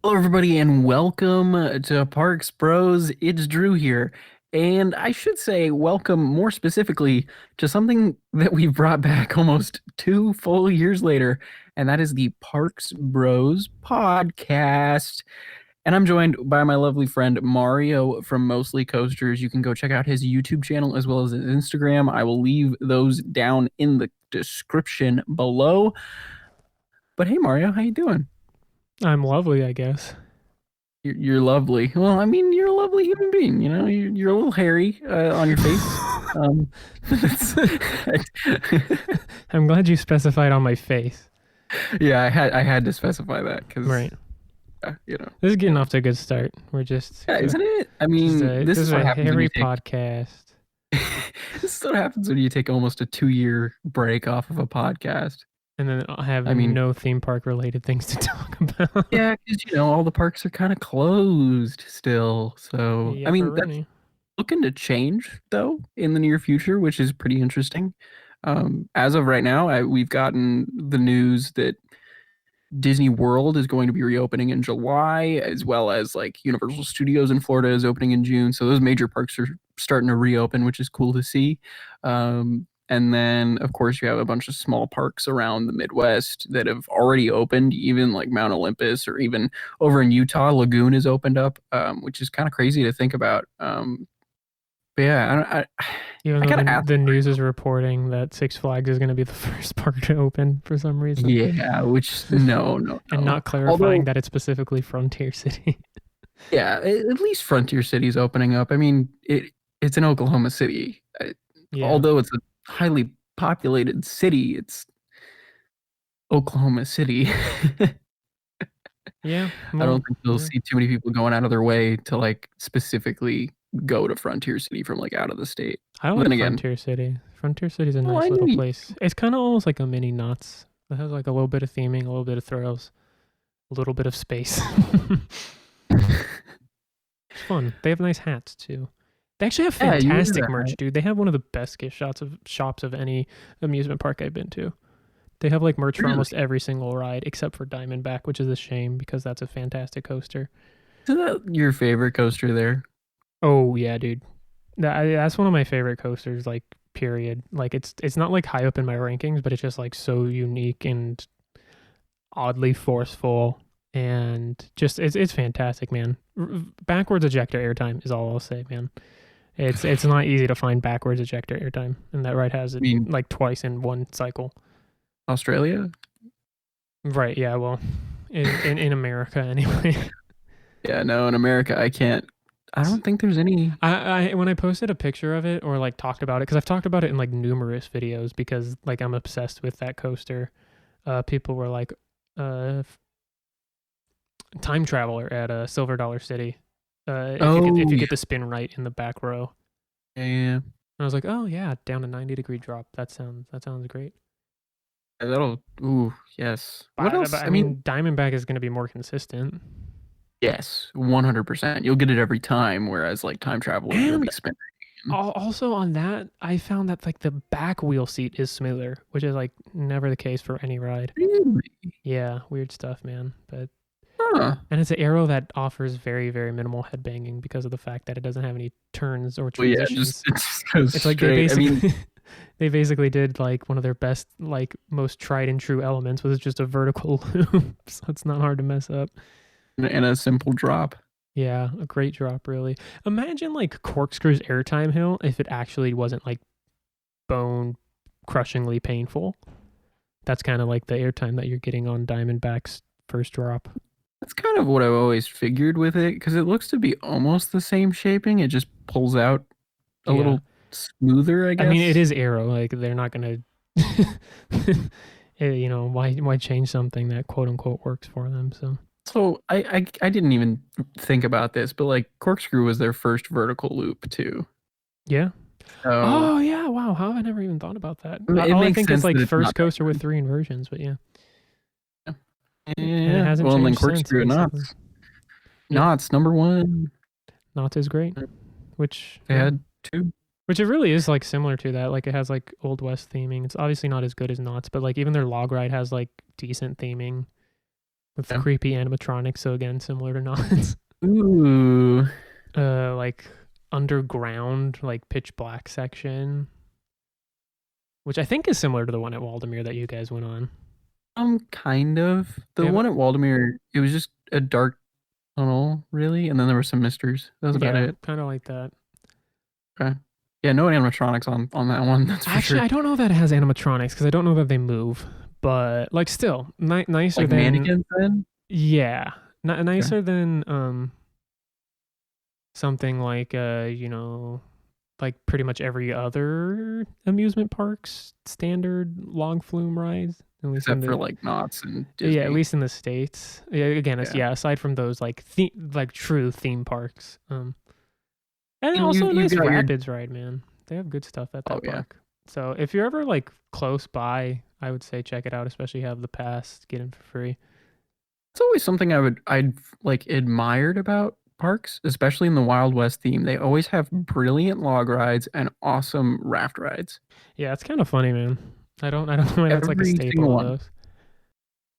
Hello, everybody, and welcome to Parks Bros. It's Drew here. And I should say, welcome more specifically to something that we've brought back almost 2 full years later, and that is the Parks Bros podcast. And I'm joined by my lovely friend Mario from Mostly Coasters. You can go check out his YouTube channel as well as his Instagram. I will leave those down in the description below. But hey, Mario, how you doing? I'm lovely, I guess. You're lovely. Well, I mean, you're a lovely human being. You know, you're a little hairy on your face. That's- I'm glad you specified on my face. yeah, I had to specify that because Right. you know, This is getting off to a good start. We're just yeah, isn't it? I just mean, a this this is is what a happens when you hairy take podcast. this is what happens when you take almost a 2 year break off of a podcast. And then I'll have I mean, no theme park related things to talk about. yeah, because all the parks are kind of closed still. So I mean, that's Yepperoni. looking to change though in the near future, which is pretty interesting. As of right now, we've gotten the news that Disney World is going to be reopening in July, as well as like Universal Studios in Florida is opening in June. So those major parks are starting to reopen, which is cool to see. And then, of course, you have a bunch of small parks around the Midwest that have already opened, even like Mount Olympus, or even over in Utah, Lagoon has opened up, which is kind of crazy to think about. But yeah, Even I though gotta ask. the news is reporting that Six Flags is going to be the first park to open for some reason, Yeah, which no, no, and no. not clarifying Although, that it's specifically Frontier City. yeah, at least Frontier City's opening up. I mean, it's in Oklahoma City. Yeah. Although it's a highly populated city, it's Oklahoma City. Yeah. I Well, don't think you'll yeah. see too many people going out of their way to like specifically go to Frontier City from like out of the state. I But then like again, Frontier City. Frontier City's a well, I nice knew little place. It's kind of almost like a mini Knott's. It has like a little bit of theming, a little bit of thrills, a little bit of space. It's fun. They have nice hats too. They actually have yeah, you wear fantastic that. merch, dude. They have one of the best gift shops of any amusement park I've been to. They have like merch for Really? almost every single ride except for Diamondback, which is a shame because that's a fantastic coaster. Is that your favorite coaster there? Oh yeah, dude. That's one of my favorite coasters. Like period. Like it's not like high up in my rankings, but it's just like so unique and oddly forceful, and just it's fantastic, man. Backwards ejector airtime is all I'll say, man. It's not easy to find backwards ejector airtime, and that ride has I it mean, like twice in one cycle. Australia? Right? Yeah. Well, in America anyway. Yeah, no, in America, I can't. I don't think there's any. I when I posted a picture of it or like talked about it because I've talked about it in like numerous videos because like I'm obsessed with that coaster. People were like, uh, time traveler at Silver Dollar City. If Oh, you yeah, get the spin right in the back row. yeah, yeah. And I was like, oh yeah, down to 90-degree drop. That sounds great. That'll. Ooh, yes. What But else? I I mean, mean, Diamondback is going to be more consistent. yes, 100%. You'll get it every time, whereas like time traveler, you'll And be spinning. also on that, I found that like the back wheel seat is smoother, which is like never the case for any ride. Really? Yeah, weird stuff, man. But Huh. and it's an arrow that offers very very minimal head banging because of the fact that it doesn't have any turns or Well, yeah, just transitions. it just goes It's like they straight. I mean, basically they basically did like one of their best like most tried and true elements was just a vertical loop, so it's not hard to mess up. and a simple drop. Yeah, a great drop, really. Imagine like Corkscrew's airtime hill if it actually wasn't like bone crushingly painful. That's kind of like the airtime that you're getting on Diamondback's first drop. That's kind of what I've always figured with it, because it looks to be almost the same shaping. It just pulls out a Yeah. little smoother, I I mean, it guess. is Arrow. Like they're not gonna, why change something that quote unquote works for them? So So I didn't even think about this, but like Corkscrew was their first vertical loop too. yeah. So Oh yeah. Wow. How have I never even thought about that? it All I makes think is sense that like it's first not that coaster with three inversions, but yeah, good. and it Yeah. hasn't Well, and then changed since Corkscrew and basically. Knots. Yep. Knots number one. Knott's is great, which They yeah, had two. which it really is like similar to that. Like it has like Old West theming. It's obviously not as good as Knott's, but like even their log ride has like decent theming. with Yeah. creepy animatronics. So again, similar to Knots. Ooh. Like underground, like pitch black section, which I think is similar to the one at Waldemere that you guys went on. Kind of. The Yeah, one at Waldemere, it was just a dark tunnel, really, and then there were some misters. That was about yeah, it. kind of like that. Okay. Yeah, no animatronics on that one. That's for Actually, sure. I don't know that it has animatronics because I don't know that they move, but like still nicer Like than mannequins, then. yeah, Okay. nicer than something like like pretty much every other amusement park's standard log flume rides. At least in Except for the like Knott's and yeah, at Disney. least in the states. Yeah, again, it's Yeah. yeah. Aside from those like true theme parks, and And also a you've nice got your. rapids ride, man. They have good stuff at Oh that yeah. park. So if you're ever like close by, I would say check it out. Especially have the pass, get in for free. It's always something I'd like admired about parks, especially in the Wild West theme. They always have brilliant log rides and awesome raft rides. Yeah, it's kind of funny, man. I don't know why that's like a Every single staple of one. those.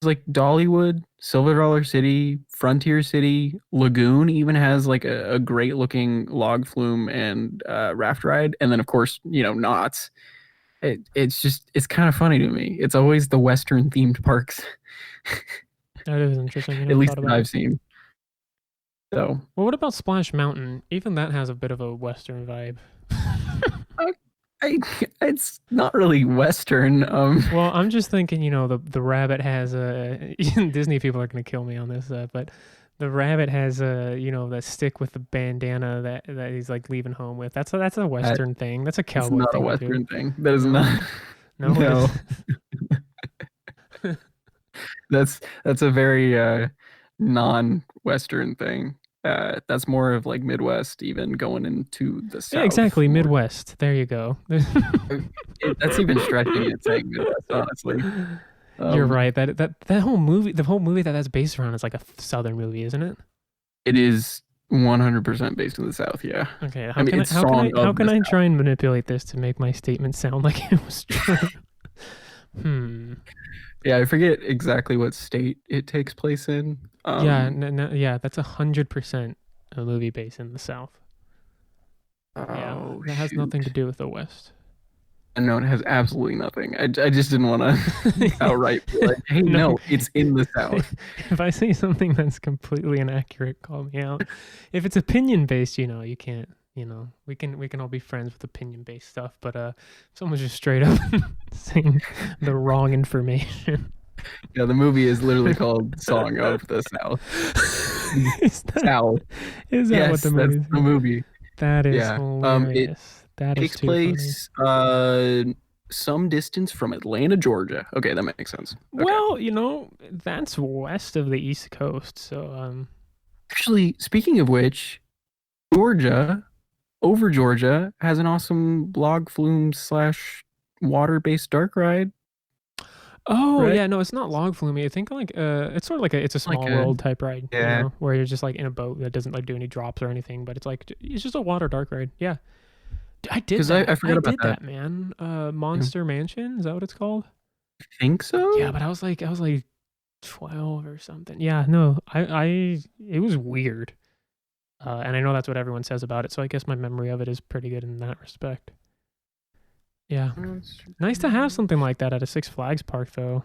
It's like Dollywood, Silver Dollar City, Frontier City, Lagoon even has like a great looking log flume and raft ride. And then of course, Knott's. It's kind of funny to me. It's always the Western themed parks, That is interesting. I at never least thought that about it. I've seen. So Well, what about Splash Mountain? Even that has a bit of a Western vibe. I, I it's not really Western. Well, I'm just thinking, the rabbit has a Disney people are gonna kill me on this, but the rabbit has a the stick with the bandana that he's like leaving home with. That's a that, Western thing. That's a it's cowboy not a thing to do. Western thing. That is No, not. no, it No, is. that's a very non-Western thing. That's more of like Midwest, even going into the Yeah, South exactly. more. Midwest. There you go. That's even stretching it, saying Midwest, honestly. You're Um, right. That whole movie, the whole movie that's based around is like a Southern movie, isn't it? it is 100% based in the South. Yeah, Okay. I How mean can I it's how can song I how of can the I South. try and manipulate this to make my statement sound like it was true? Hmm. Yeah, I forget exactly what state it takes place in. Yeah. Yeah. That's 100% a movie based in the South. Yeah. Oh That has nothing to shoot. do with the West. No, it has absolutely nothing. I just didn't want to outright be like, hey, No. no, it's in the South. If I say something that's completely inaccurate, call me out. If it's opinion based, you can't. We can all be friends with opinion based stuff. But someone's just straight up saying the wrong information. Yeah, the movie is literally called Song of the South. is that South. is that what Yes, the that's movie the is? movie. That is Yeah. It hilarious. That is takes too funny. place some distance from Atlanta, Georgia. Okay, that makes sense. Okay. Well, that's west of the East Coast, so Actually, speaking of which, Georgia, over Georgia, has an awesome log flume slash water-based dark ride, oh right? yeah, no, it's not log flume. I think like it's sort of like it's a Like small a world type ride, yeah. where you're just like in a boat that doesn't like do any drops or anything, but it's just a water dark ride. Yeah, I did Because I that. I forgot about did that. that, man. Yeah. Monster Mansion, is that what it's called? Think Yeah, so? but I was like 12 or something. Yeah, no, it was weird. And I know that's what everyone says about it, so I guess my memory of it is pretty good in that respect. Yeah. Nice to have something like that at a Six Flags park, though.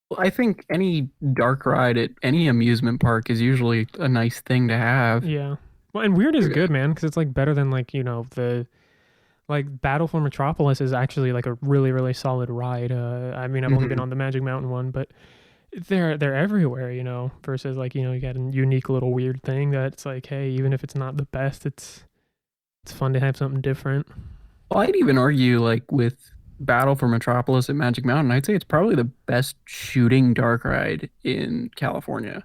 Well, I think any dark ride at any amusement park is usually a nice thing to have. Yeah. Well, and weird is good, man, because it's like better than like the like Battle for Metropolis is actually like a really really solid ride. I mean, I've only been Mhm. on the Magic Mountain one, but they're everywhere, versus like you got a unique little weird thing that's like, hey, even if it's not the best, it's fun to have something different. Well, I'd even argue, like with Battle for Metropolis at Magic Mountain, I'd say it's probably the best shooting dark ride in California.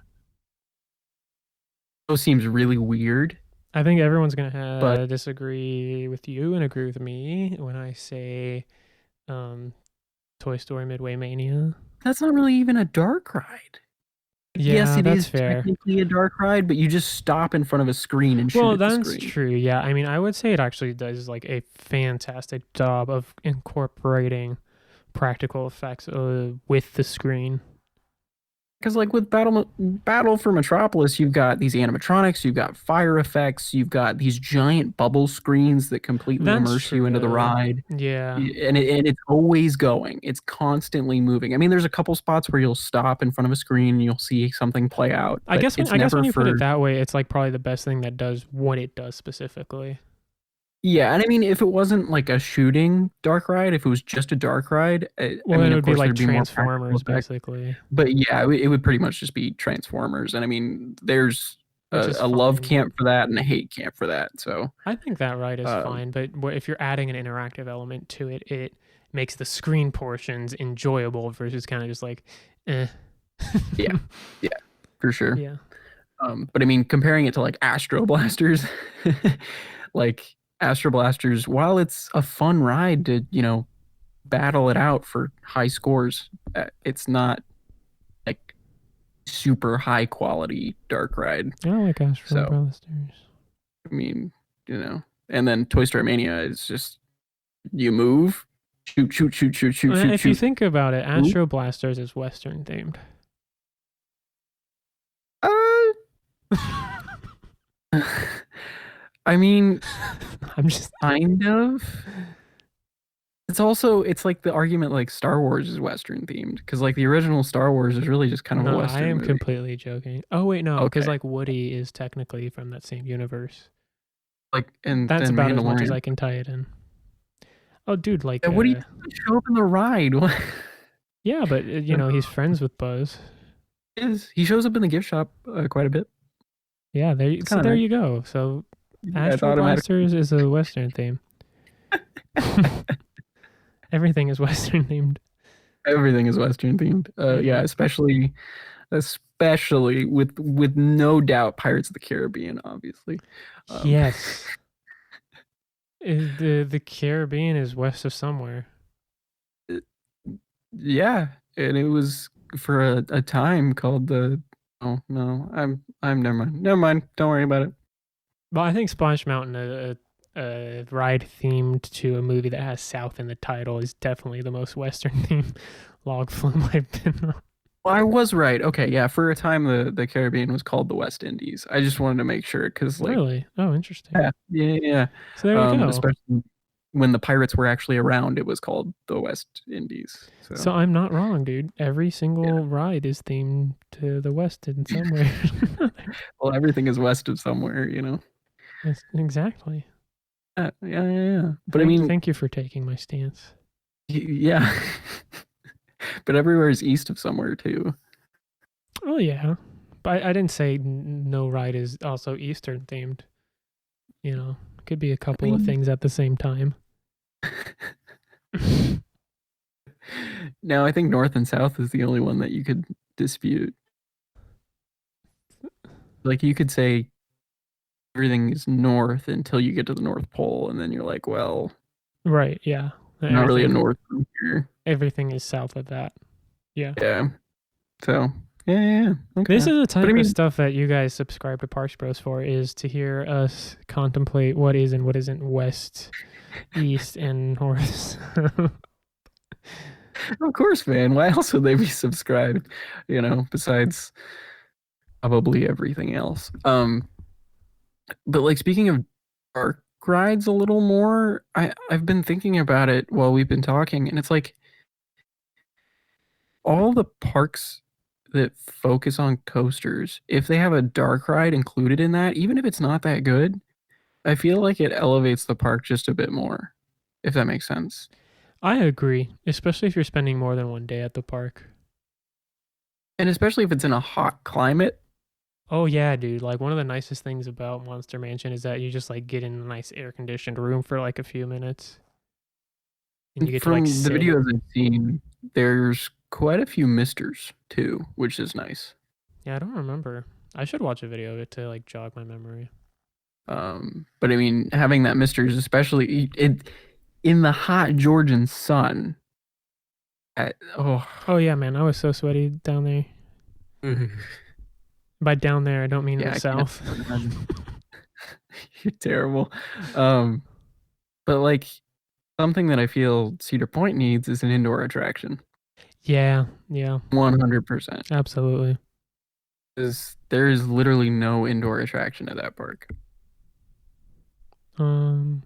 It seems really weird, I think everyone's gonna but disagree with you and agree with me when I say um, Toy Story Midway Mania. that's not really even a dark ride. Yes, Yeah, it that's is fair. technically a dark ride, but you just stop in front of a screen and shoot Well, at the that's screen. true. Yeah, I mean, I would say it actually does like a fantastic job of incorporating practical effects with the screen. Because like with Battle for Metropolis, you've got these animatronics, you've got fire effects, you've got these giant bubble screens that completely That's immerse you into the true. ride. Yeah. And it's always going. It's constantly moving. I mean, there's a couple spots where you'll stop in front of a screen and you'll see something play out, but it's I guess when never you put it for. that way, it's like probably the best thing that does what it does specifically. Yeah, and I mean, if it wasn't like a shooting dark ride, if it was just a dark ride, I Well, then mean, it of would be course like there'd be more practical Transformers, effects. basically, But yeah, it would pretty much just be Transformers. And I mean, there's which is a love fine. camp for that and a hate camp for that. So, I think that ride is uh, fine, but if you're adding an interactive element to it, it makes the screen portions enjoyable versus kind of just like, eh. yeah, yeah, for sure. Yeah. But I mean, comparing it to like Astro Blasters, like Astro Blasters, while it's a fun ride to, battle it out for high scores, it's not like super high quality dark ride. I like Astro So, Blasters. I mean, and then Toy Story Mania is just you move, shoot, shoot, shoot, shoot, shoot, shoot, If you shoot. think about it, Move. Astro Blasters is Western themed. Uh, I mean, I'm just kind of. It's like the argument like Star Wars is Western themed because like the original Star Wars is really just kind of a no, I Western am movie. completely joking. Oh wait, no, because Okay, like Woody is technically from that same universe. like and That's then about as much as Mandalorian. I can tie it in. Oh, dude, like, And what do you show up in the ride? What yeah, but he's friends with Buzz. is he shows up in the gift shop quite a bit? Yeah, It's so kind of there nice. you go. So Yeah, it's Astro automatic. Blasters is a Western theme. Everything is Western themed. Everything is Western themed. Yeah, Yeah. especially with no doubt Pirates of the Caribbean, obviously. Um, Yes. The Caribbean is west of somewhere. yeah, and it was for a time called the. Oh no, I'm never mind. Never mind. Don't worry about it. But I think Splash Mountain, a ride themed to a movie that has South in the title, is definitely the most Western themed log flume I've been on. Well, I was right. Okay, yeah. For a time, the Caribbean was called the West Indies. I just wanted to make sure because, like, Really? Oh, interesting. yeah, yeah, yeah. So there you go. Especially when the pirates were actually around, it was called the West Indies. So So I'm not wrong, dude. Every yeah. single ride is themed to the West in some way. Well, everything is west of somewhere. Yes, exactly. Yeah, yeah, yeah. But I mean, Thank you for taking my stance. yeah. But everywhere is east of somewhere too. Oh yeah, but I didn't say no ride is also Eastern themed. Could be a I couple of mean, things at the same time. now I think north and south is the only one that you could dispute. Like you could say everything is north until you get to the North Pole, and then you're like, well, Right? Yeah. not really a Everything north from here. everything is south of that. Yeah. Yeah. So yeah, yeah, yeah. This Okay. is the But I type of mean, stuff that you guys subscribe to Parks Bros for, is to hear us contemplate what is and what isn't west, east, and north. of course, man. Why else would they be subscribed? Besides probably everything else. But like speaking of dark rides a little more, I've been thinking about it while we've been talking, and it's like all the parks that focus on coasters, if they have a dark ride included in that, even if it's not that good, I feel like it elevates the park just a bit more, if that makes sense. I agree, especially if you're spending more than one day at the park. And especially if it's in a hot climate. Oh yeah, dude. Like one of the nicest things about Monster Mansion is that you just like get in a nice air conditioned room for like a few minutes. And you get to From like the sit. videos I've seen, there's quite a few misters too, which is nice. Yeah, I don't remember. I should watch a video of it to like jog my memory. But I mean, having that misters, especially in the hot Georgian sun. Oh, Oh yeah, man. I was so sweaty down there. By down there, I don't mean in yeah, the I can't south. imagine. You're terrible. Um, but like something that I feel Cedar Point needs is an indoor attraction. Yeah, 100%. absolutely. There is literally no indoor attraction at that park. Um,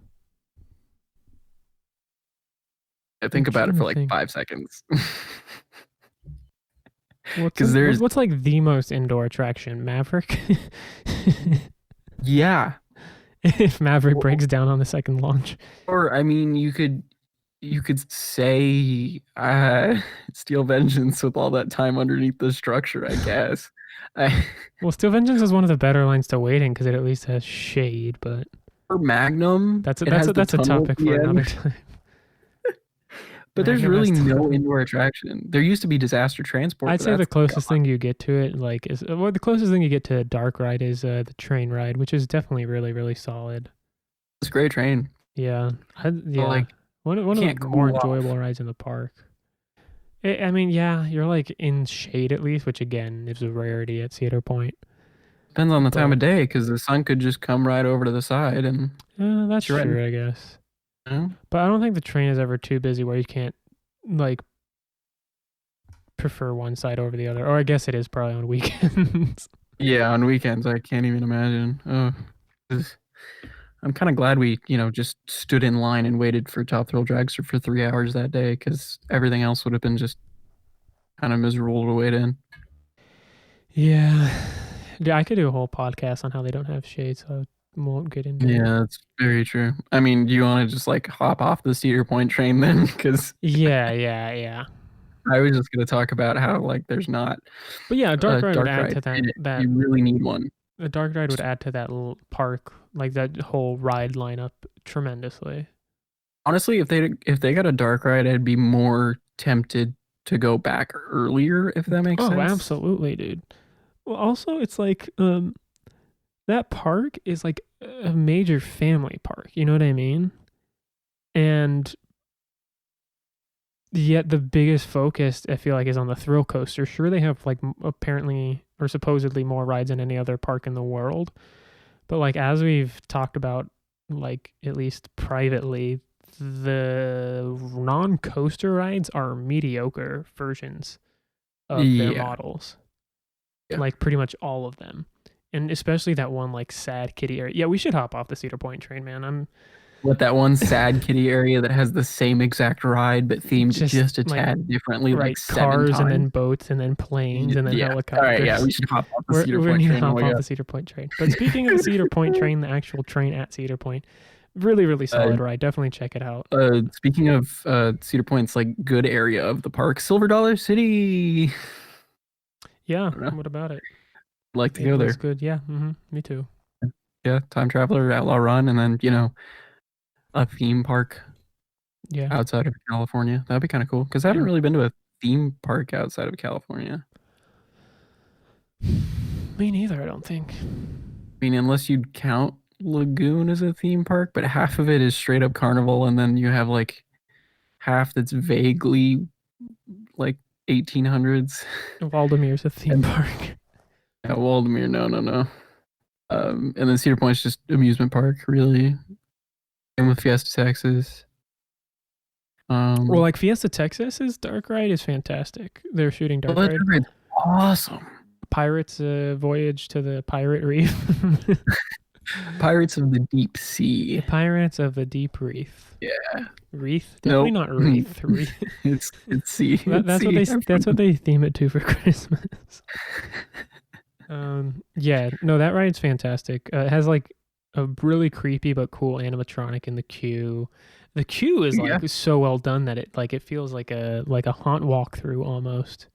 I I'm think about it trying for to like think. 5 seconds. What's Because there's, what's like the most indoor attraction? Maverick. yeah. If Maverick Or, breaks down on the second launch. or, I mean, you could say Steel Vengeance with all that time underneath the structure, I guess. I, Well, Steel Vengeance is one of the better lines to wait in because it at least has shade, but for Magnum, that's a, it that's has a, the that's a tunnel at topic the for end, another time. but there's Magnum has really no tunnel. indoor attraction. There used to be Disaster Transport, I'd but say the that's closest gone. thing you get to it, like, is well, the closest thing you get to a dark ride is the train ride, which is definitely really, really solid. It's a great train, Yeah, but yeah, like one you of can't the more cool off. enjoyable rides in the park. I mean, yeah, you're like in shade at least, which again is a rarity at Cedar Point. Depends on the time But of day, because the sun could just come right over to the side and that's it's right. true, I guess. You know? But I don't think the train is ever too busy where you can't like prefer one side over the other. Or I guess it is probably on weekends. Yeah, on weekends I can't even imagine. Oh, 'cause I'm kind of glad we, just stood in line and waited for Top Thrill Dragster for 3 hours that day, because everything else would have been just kind of miserable to wait in. Yeah. Yeah, I could do a whole podcast on how they don't have shade, so I won't get into it. Yeah, that's very true. I mean, do you want to just like hop off the Cedar Point train then? Because Yeah. I was just gonna talk about how like there's not But yeah, a dark a ride would dark add ride to that in it. that You really need one. a dark ride would add to that park, like that whole ride lineup tremendously. Honestly, if they got a dark ride, I'd be more tempted to go back earlier, if that makes Oh, sense. absolutely, dude. Well, also it's like that park is like a major family park, you know what I mean? And yet the biggest focus I feel like is on the thrill coaster. Sure, they have like apparently or supposedly more rides than any other park in the world, but like as we've talked about, like at least privately, the non-coaster rides are mediocre versions of their Yeah, models. yeah. Like pretty much all of them, and especially that one like sad kitty area. Yeah, we should hop off the Cedar Point train, man. I'm With that one sad kitty area that has the same exact ride but themed just just a like tad differently, like right 7 cars and times. then boats and then planes and then Yeah. All right. Yeah, helicopters. we should hop off the Cedar We Point need to train. Oh hop my off god. the Cedar Point train. But speaking of the Cedar Point train, the actual train at Cedar Point, really, really Uh, solid ride. Definitely check it out. speaking of Cedar Point's like good area of the park, Silver Dollar City. Yeah, I don't know. what about it? I'd like to It go looks there. good. Yeah, me too. Yeah, Time Traveler, Outlaw Run, and then a theme park Yeah, outside of California. That'd be kind of cool because I haven't yeah. really been to a theme park outside of California. Me neither, I don't think. I mean, unless you'd count Lagoon as a theme park, but half of it is straight up carnival, and then you have like half that's vaguely like 1800s. Waldemir's a theme And park. yeah, Waldemere, no. And then Cedar Point's just amusement park, really. And with Fiesta Texas. Well, like Fiesta Texas's Dark Ride is fantastic. They're shooting Dark Ride. It's awesome. Pirates Voyage to the Pirate Reef. Pirates of the Deep Sea. Pirates of the Deep Reef. Yeah. Wreath? Definitely not wreath. It's sea. That's what they theme it to for Christmas. Yeah, no, that ride's fantastic. It has like a really creepy but cool animatronic in the queue. The queue is like so well done that it feels like a haunt walkthrough almost.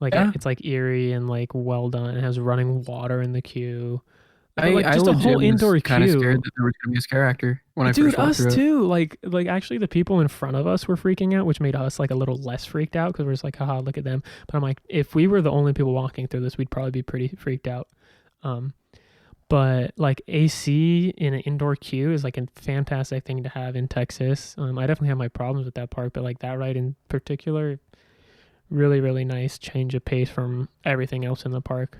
Like it's like eerie and like well done. It has running water in the queue. Like I just a whole indoor kind of queue. scared that there was gonna be a scare actor when I Dude, first walked us through it. too. Like actually the people in front of us were freaking out, which made us like a little less freaked out because we're just like, haha, look at them. But I'm like, if we were the only people walking through this, we'd probably be pretty freaked out. But like AC in an indoor queue is like a fantastic thing to have in Texas. I definitely have my problems with that park, but like that ride in particular, really, really nice change of pace from everything else in the park.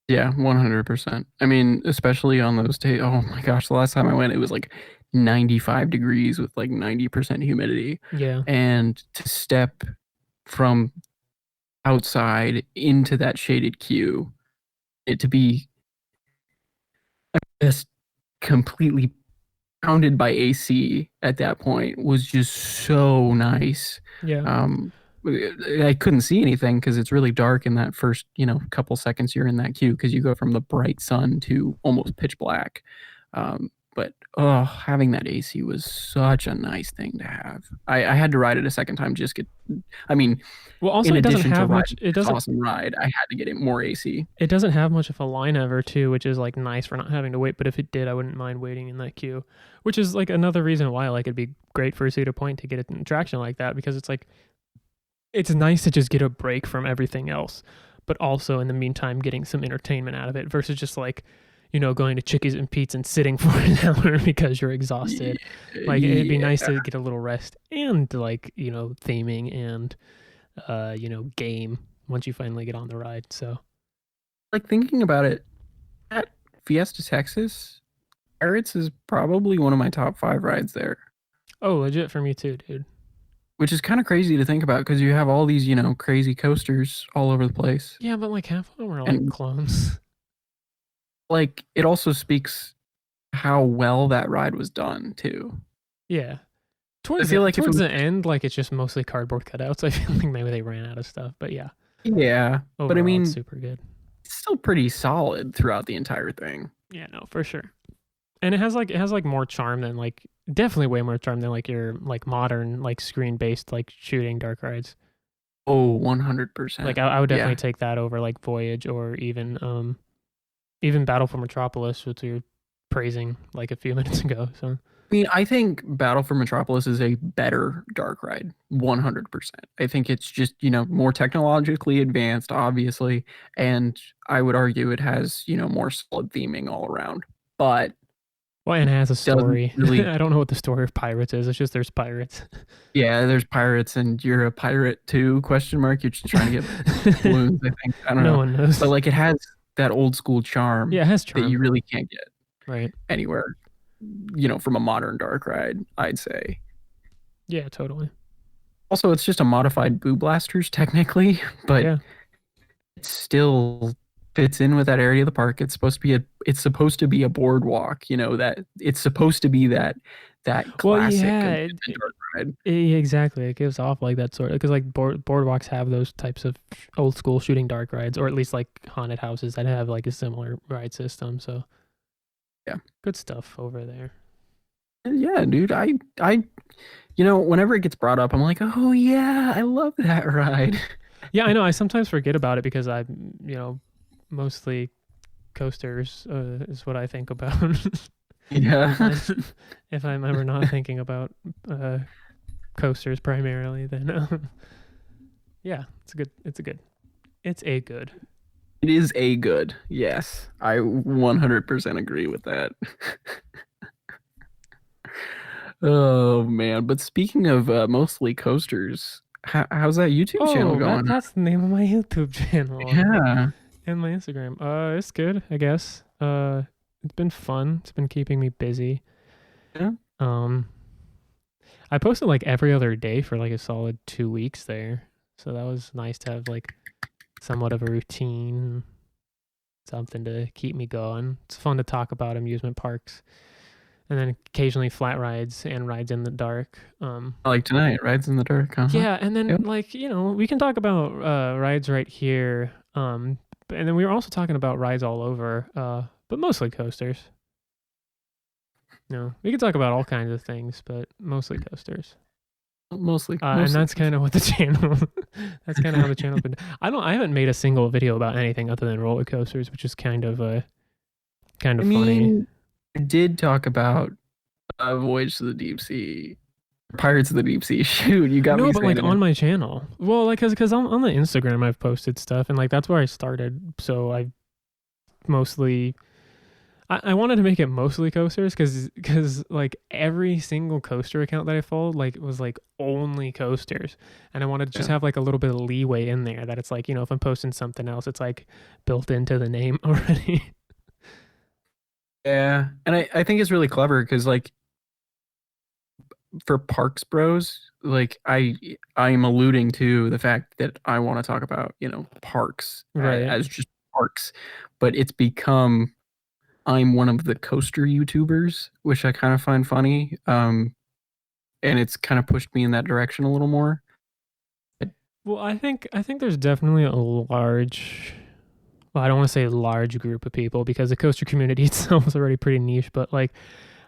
Yeah, 100%. I mean, especially on those days. Oh my gosh, the last time I went, it was like 95 degrees with like 90% humidity. Yeah. And to step from outside into that shaded queue, it to be just completely pounded by AC at that point was just so nice. Yeah. Um, I couldn't see anything because it's really dark in that first, couple seconds you're in that queue because you go from the bright sun to almost pitch black. But having that AC was such a nice thing to have. I had to ride it a second time just get. I mean, Well, also in it doesn't addition to have much. riding It this doesn't. awesome ride, I had to get it more AC. It doesn't have much of a line ever too, which is like nice for not having to wait. But if it did, I wouldn't mind waiting in that queue, which is like another reason why like it'd be great for Cedar Point to get an attraction like that because it's like it's nice to just get a break from everything else, but also in the meantime getting some entertainment out of it versus just like going to Chickies and Pete's and sitting for an hour because you're exhausted. Like it'd be nice to get a little rest and like theming and game once you finally get on the ride. So Like thinking about it, at Fiesta Texas, Pirates is probably one of my top 5 rides there, legit for me too, dude. which is kind of crazy to think about because you have all these, crazy coasters all over the place. Yeah, but like half of them are like And clones. like it also speaks how well that ride was done too. Yeah. I Towards feel the, like if it towards was, the end, like it's just mostly cardboard cutouts. I feel like maybe they ran out of stuff, but yeah, yeah, but I overall mean, it's super good. it's still pretty solid throughout the entire thing. Yeah, no, for sure. And it has more charm than like definitely way more charm than like your like modern like screen based like shooting dark rides. Oh, 100%. Like I would definitely Yeah. take that over like Voyage or even Battle for Metropolis, which we were praising like a few minutes ago. So I mean, I think Battle for Metropolis is a better dark ride, 100%. I think it's just, more technologically advanced, obviously, and I would argue it has, more solid theming all around. But well, and it has a doesn't story. really, I don't know what the story of pirates is. It's just there's pirates. yeah, there's pirates and you're a pirate too, question mark. You're just trying to get balloons, I think. I don't No know. one knows. But like it has that old school charm Yeah, it has that you charm. really can't get Right. anywhere, from a modern dark ride, I'd say. Yeah, totally. Also, it's just a modified Boo Blasters technically, but Yeah. it still fits in with that area of the park. It's supposed to be a boardwalk, that it's supposed to be that Well, classic yeah, amusement dark ride. exactly. It gives off like that sort of because like boardwalks have those types of old school shooting dark rides, or at least like haunted houses that have like a similar ride system. So Yeah. good stuff over there. Yeah, dude. Whenever it gets brought up, I'm like, oh yeah, I love that ride. Yeah, I know. I sometimes forget about it because I, mostly coasters is what I think about. Yeah. If I'm ever not thinking about coasters primarily, then yeah, it's a good. It is a good. Yes. I 100% agree with that. Oh man, but speaking of mostly coasters, how's that YouTube channel Oh, going? that's the name of my YouTube channel Yeah. and my Instagram. It's good, I guess. It's been fun. It's been keeping me busy. Yeah. I posted like every other day for like a solid 2 weeks there, so that was nice to have like somewhat of a routine, something to keep me going. It's fun to talk about amusement parks, and then occasionally flat rides and rides in the dark. Like tonight, Rides in the Dark. Uh-huh. Yeah, and then Yep. like we can talk about rides right here. And then we were also talking about rides all over, but mostly coasters. No, we can talk about all kinds of things, but mostly coasters. Mostly. And that's kind of what the channel. That's kind of how the channel's been. I haven't made a single video about anything other than roller coasters, which is kind of I funny. mean, I did talk about Voyage to the Deep Sea, Pirates of the Deep Sea. Shoot, you got No, me but saying like it. on my channel. Well, like because on the Instagram I've posted stuff, and like that's where I started. So I mostly. I wanted to make it mostly coasters because like every single coaster account that I followed like was like only coasters, and I wanted to just Yeah. have like a little bit of leeway in there that it's like if I'm posting something else it's like built into the name already. Yeah, and I think it's really clever because like for Parks Bros, like I'm alluding to the fact that I want to talk about, parks Right. as just parks, but it's become I'm one of the coaster YouTubers, which I kind of find funny. And it's kind of pushed me in that direction a little more. Well, I think there's definitely a large, well, I don't want to say large group of people because the coaster community itself is already pretty niche, but like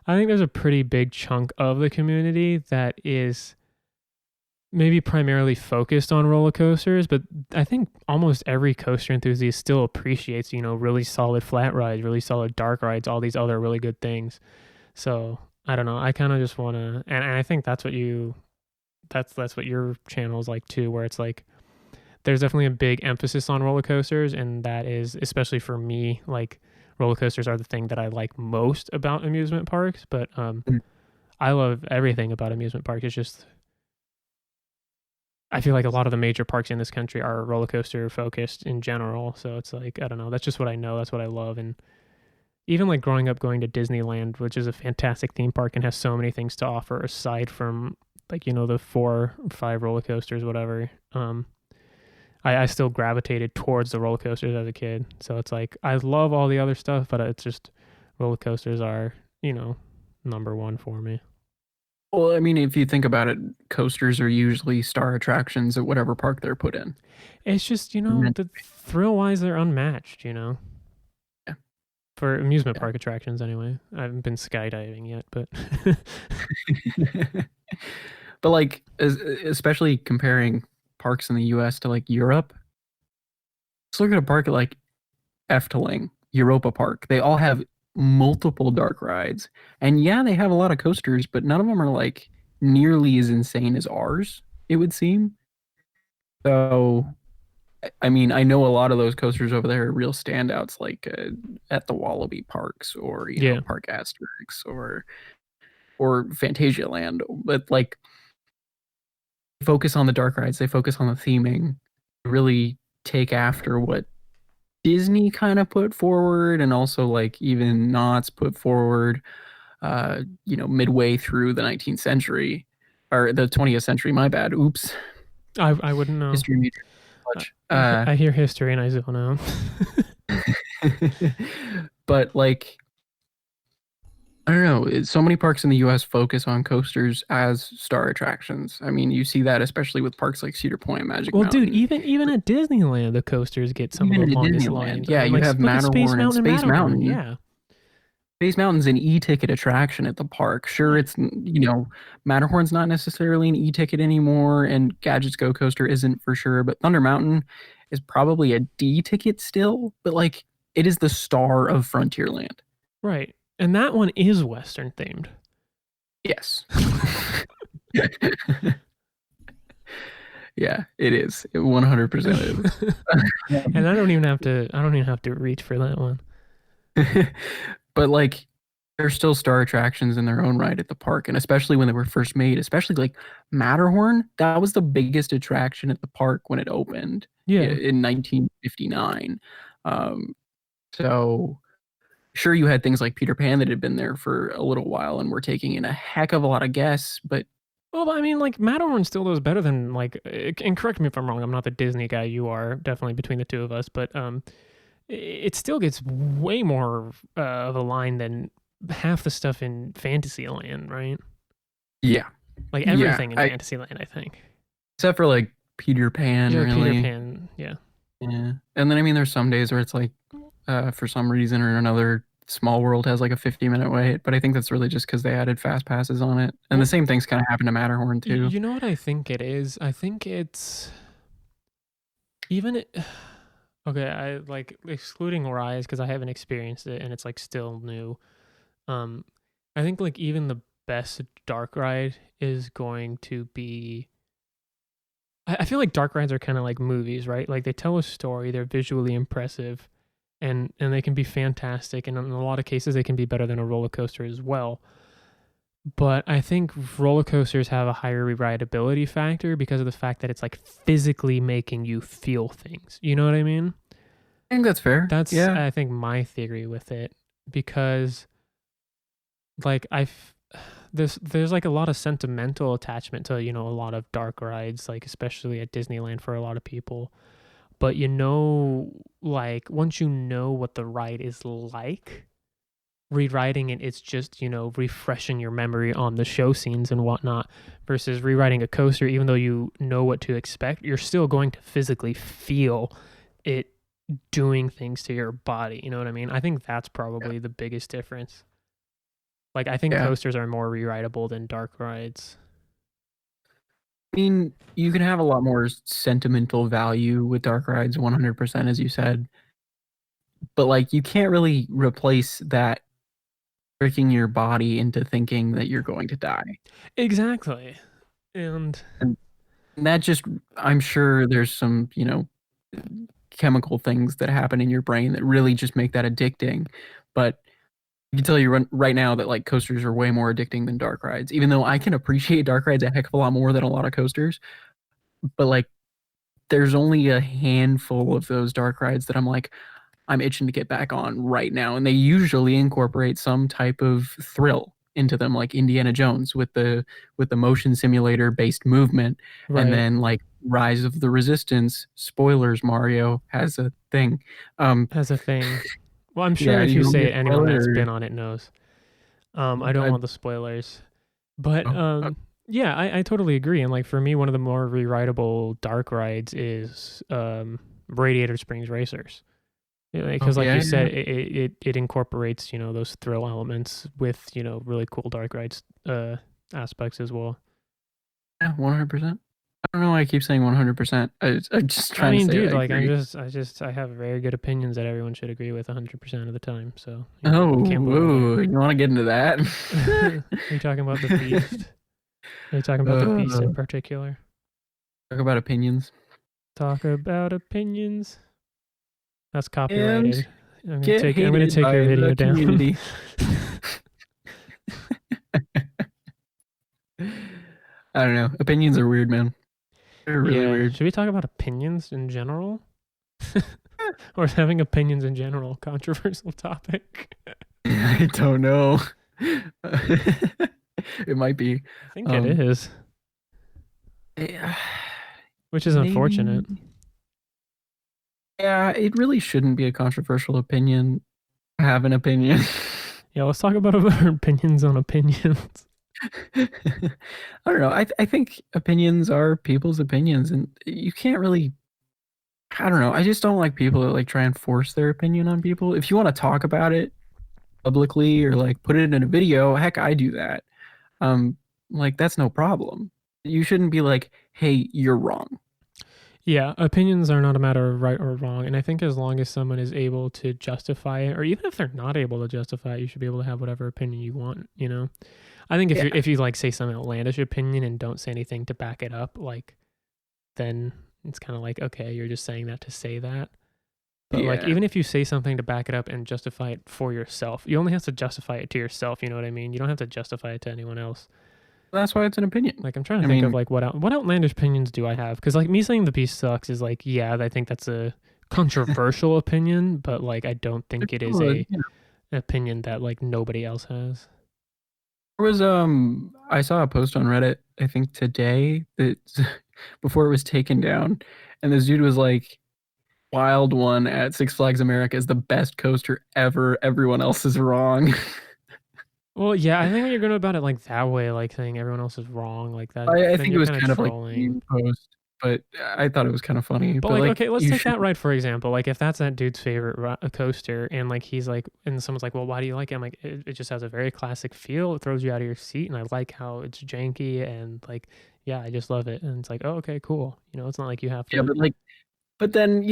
I think there's a pretty big chunk of the community that is maybe primarily focused on roller coasters, but I think almost every coaster enthusiast still appreciates, really solid flat rides, really solid dark rides, all these other really good things. So I don't know. I kind of just want to, and I think that's what your channel is like too, where it's like there's definitely a big emphasis on roller coasters, and that is especially for me, like roller coasters are the thing that I like most about amusement parks. But Mm. I love everything about amusement parks. It's just I feel like a lot of the major parks in this country are roller coaster focused in general. So it's like I don't know. That's just what I know. That's what I love. And even like growing up going to Disneyland, which is a fantastic theme park and has so many things to offer aside from like the 4 or 5 roller coasters, whatever. I still gravitated towards the roller coasters as a kid. So it's like I love all the other stuff, but it's just roller coasters are number one for me. Well, I mean, if you think about it, coasters are usually star attractions at whatever park they're put in. It's just Meant the thrill wise they're unmatched. Yeah. For amusement Yeah. park attractions anyway. I haven't been skydiving yet, but But like, especially comparing parks in the U.S. to like Europe, let's look at a park like Efteling, Europa Park. They all have multiple dark rides, and yeah, they have a lot of coasters, but none of them are like nearly as insane as ours. It would seem. So, I mean, I know a lot of those coasters over there are real standouts, like at the Wallaby Parks or yeah. Park Asterix or Fantasia Land, but like focus on the dark rides, they focus on the theming, really take after what Disney kind of put forward and also like even Knott's put forward midway through the 19th century or the 20th century, my bad. Oops. I wouldn't know. History major I, much. I hear history and I zone out. But like I don't know. So many parks in the U.S. focus on coasters as star attractions. I mean, you see that especially with parks like Cedar Point, Magic Well, dude, Mountain, even at Disneyland, the coasters get some of even the at longest Disneyland. lines. I Yeah, mean, you like have look at Space Matterhorn and Mountain and Space Matterhorn. Mountain. Yeah, Space Mountain's an e-ticket attraction at the park. Sure, right, it's Matterhorn's not necessarily an e-ticket anymore, and Gadgets Go Coaster isn't for sure, but Thunder Mountain is probably a D-ticket still, but like it is the star of Frontierland. right. And that one is Western themed. Yes. Yeah, it is. It 100% is. And I don't even have to. I don't even have to reach for that one. But like there's still star attractions in their own right at the park, and especially when they were first made, especially like Matterhorn, that was the biggest attraction at the park when it opened Yeah, in 1959. Um, so sure you had things like Peter Pan that had been there for a little while and were taking in a heck of a lot of guests, but well, I mean, like Matterhorn still does better than like. And correct me if I'm wrong. I'm not the Disney guy. You are definitely between the two of us, but it still gets way more of a line than half the stuff in Fantasyland, right? yeah, Like yeah, everything in I Fantasyland, I think. except for like Peter Pan, Yeah, Peter really. Pan. Yeah. Yeah. And then I mean there's some days where it's like for some reason or another Small World has like a 50-minute wait, but I think that's really just because they added fast passes on it. And the Well, same things kind of happen to Matterhorn too. you know what I think it is? I think it's even okay, I like excluding Rise because I haven't experienced it and it's like still new. Um I think like even the best dark ride is going to be I feel like dark rides are kind of like movies, right? Like they tell a story, they're visually impressive, and they can be fantastic, and in a lot of cases they can be better than a roller coaster as well. But I think roller coasters have a higher rideability factor because of the fact that it's like physically making you feel things. You know what I mean? I think that's fair. That's Yeah. I think my theory with it because like there's like a lot of sentimental attachment to, a lot of dark rides, like especially at Disneyland for a lot of people. But like once you know what the ride is like, rewriting it, it's just, refreshing your memory on the show scenes and whatnot, versus rewriting a coaster, even though you know what to expect, you're still going to physically feel it doing things to your body. You know what I mean? I think that's probably the biggest difference. Like, I think Yeah. coasters are more rewritable than dark rides. I mean, you can have a lot more sentimental value with dark rides, 100%, as you said. But like, you can't really replace that tricking your body into thinking that you're going to die. Exactly. And And that just, I'm sure there's some, chemical things that happen in your brain that really just make that addicting. But I can tell you right now that like coasters are way more addicting than dark rides, even though I can appreciate dark rides a heck of a lot more than a lot of coasters. But like, there's only a handful of those dark rides that I'm itching to get back on right now. And they usually incorporate some type of thrill into them, like Indiana Jones with the motion simulator based movement. And right, then like Rise of the Resistance, spoilers, Mario has a thing. as a thing. Well, I'm sure Yeah, if you you want me say to it, anyone spoil it that's or been on it knows. I don't I, want the spoilers. But oh, yeah, I totally agree. And like for me, one of the more rewritable dark rides is Radiator Springs Racers. Because like yeah, you yeah, said, it incorporates, those thrill elements with, really cool dark rides aspects as well. yeah, 100%. I don't know why I keep saying 100%. I'm just I trying to mean, say dude, I like agree. I have very good opinions that everyone should agree with 100% of the time. So Oh, you can't put me there. whoa, you want to get into that? Are you talking about the Beast? Are you talking about the Beast in uh, particular? talk about opinions. Talk about opinions. That's And copyrighted. get I'm gonna hated take by your video the down. community. I don't know. Opinions are weird, man. They're really Yeah. weird. Should we talk about opinions in general? Or is having opinions in general a controversial topic? I don't know. It might be. I think it Um, is, yeah, which is maybe. unfortunate. Yeah, it really shouldn't be a controversial opinion. Have an opinion. Yeah, let's talk about our opinions on opinions. I don't know. I think opinions are people's opinions, and you can't really. I don't know. I just don't like people that like try and force their opinion on people. If you want to talk about it publicly or like put it in a video, heck, I do that. Um, like that's no problem. You shouldn't be like, "Hey, you're wrong." Yeah, opinions are not a matter of right or wrong, and I think as long as someone is able to justify it, or even if they're not able to justify it, you should be able to have whatever opinion you want. I think Yeah, if you like say some outlandish opinion and don't say anything to back it up, like then it's kind of like okay, you're just saying that to say that. But like yeah. even if you say something to back it up and justify it for yourself, you only have to justify it to yourself. You know what I mean? You don't have to justify it to anyone else. That's why it's an opinion. Like I'm trying to I think of mean, like what outlandish opinions do I have? Because like me saying the beast sucks is like yeah, I think that's a controversial opinion, but like I don't think it is a you know, an opinion that like nobody else has. there was I saw a post on Reddit, I think today that before it was taken down, and this dude was like, "Wild One at Six Flags America is the best coaster ever. Everyone else is wrong." Well, yeah, I think when you're going about it like that way, like saying everyone else is wrong, like that, I then think it you're was kind of kind of like a trolling. meme post, but I thought it was kind of funny. But But like, like, okay, let's you take should, that ride for example. Like, if that's that dude's favorite coaster, and like he's like, and someone's like, "Well, why do you like it?" I'm like, it just has a very classic feel. It throws you out of your seat, and I like how it's janky and like, yeah, I just love it. And it's like, oh, okay, cool. It's not like you have yeah, to. but then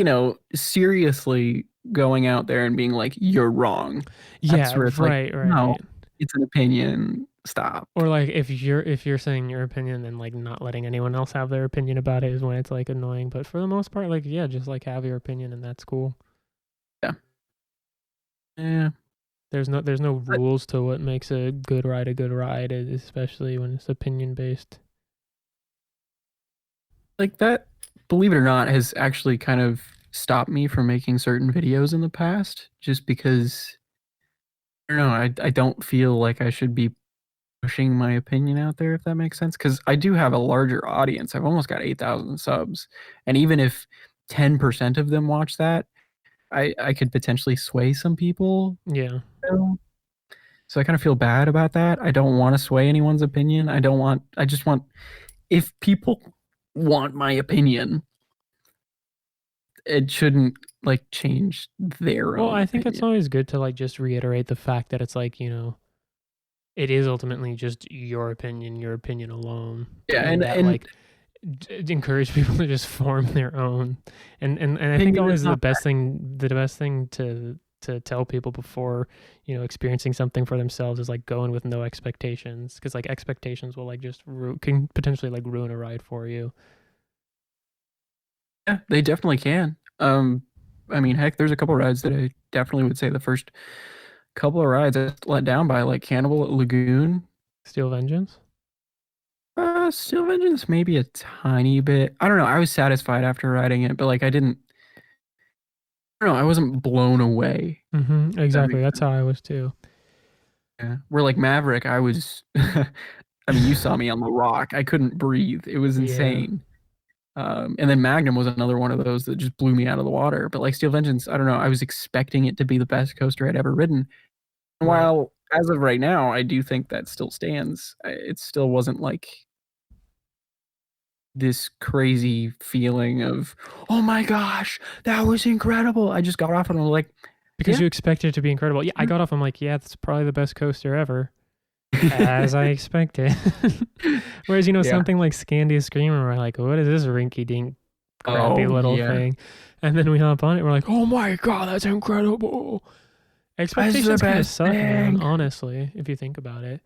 seriously going out there and being like, "You're wrong." That's Yeah, where it's like, right, no, right. it's an opinion. Stop. Or like if you're saying your opinion and like not letting anyone else have their opinion about it is when it's like annoying. But for the most part, like yeah, just like have your opinion and that's cool. Yeah, yeah. There's no But rules to what makes a good ride, especially when it's opinion based. like that, believe it or not, has actually kind of stopped me from making certain videos in the past, just because I don't know. I don't feel like I should be pushing my opinion out there, if that makes sense. Because I do have a larger audience. I've almost got 8,000 subs, and even if 10% of them watch that, I could potentially sway some people. Yeah. You know? So I kind of feel bad about that. I don't want to sway anyone's opinion. I don't want. I just want, if people want my opinion, it shouldn't like change their Well, own I think it's opinion. always good to like just reiterate the fact that it's like, it is ultimately just your opinion alone, Yeah, and that and like encourage people to just form their own. And I think opinion is always not. the best thing to tell people before, experiencing something for themselves is like going with no expectations, because like expectations will like just can potentially like ruin a ride for you. Yeah, they definitely can. I mean, heck, there's a couple rides that I definitely would say the first couple of rides I was let down by, like Cannibal at Lagoon. Steel Vengeance. Steel Vengeance maybe a tiny bit. I don't know. I was satisfied after riding it, but like I didn't. I don't know. I wasn't blown away. That Exactly. makes That's sense. how I was too. Yeah. Where like Maverick, I was. I mean, you saw me on the rock. I couldn't breathe. It was Yeah. insane. And then Magnum was another one of those that just blew me out of the water. But like Steel Vengeance, I don't know. I was expecting it to be the best coaster I'd ever ridden. Right. While as of right now, I do think that still stands. It still wasn't like this crazy feeling of, oh my gosh, that was incredible. I just got off and I was like, Because yeah. you expected it to be incredible. Yeah, I got off. I'm like, yeah, that's probably the best coaster ever, as I expected. Whereas, Yeah. something like Scandia Screamer, we're like, what is this rinky dink crappy Oh little yeah. thing? And then we hop on it, we're like, oh my God, that's incredible. That's the Expectations kind of best suck, man, thing. honestly, if you think about it.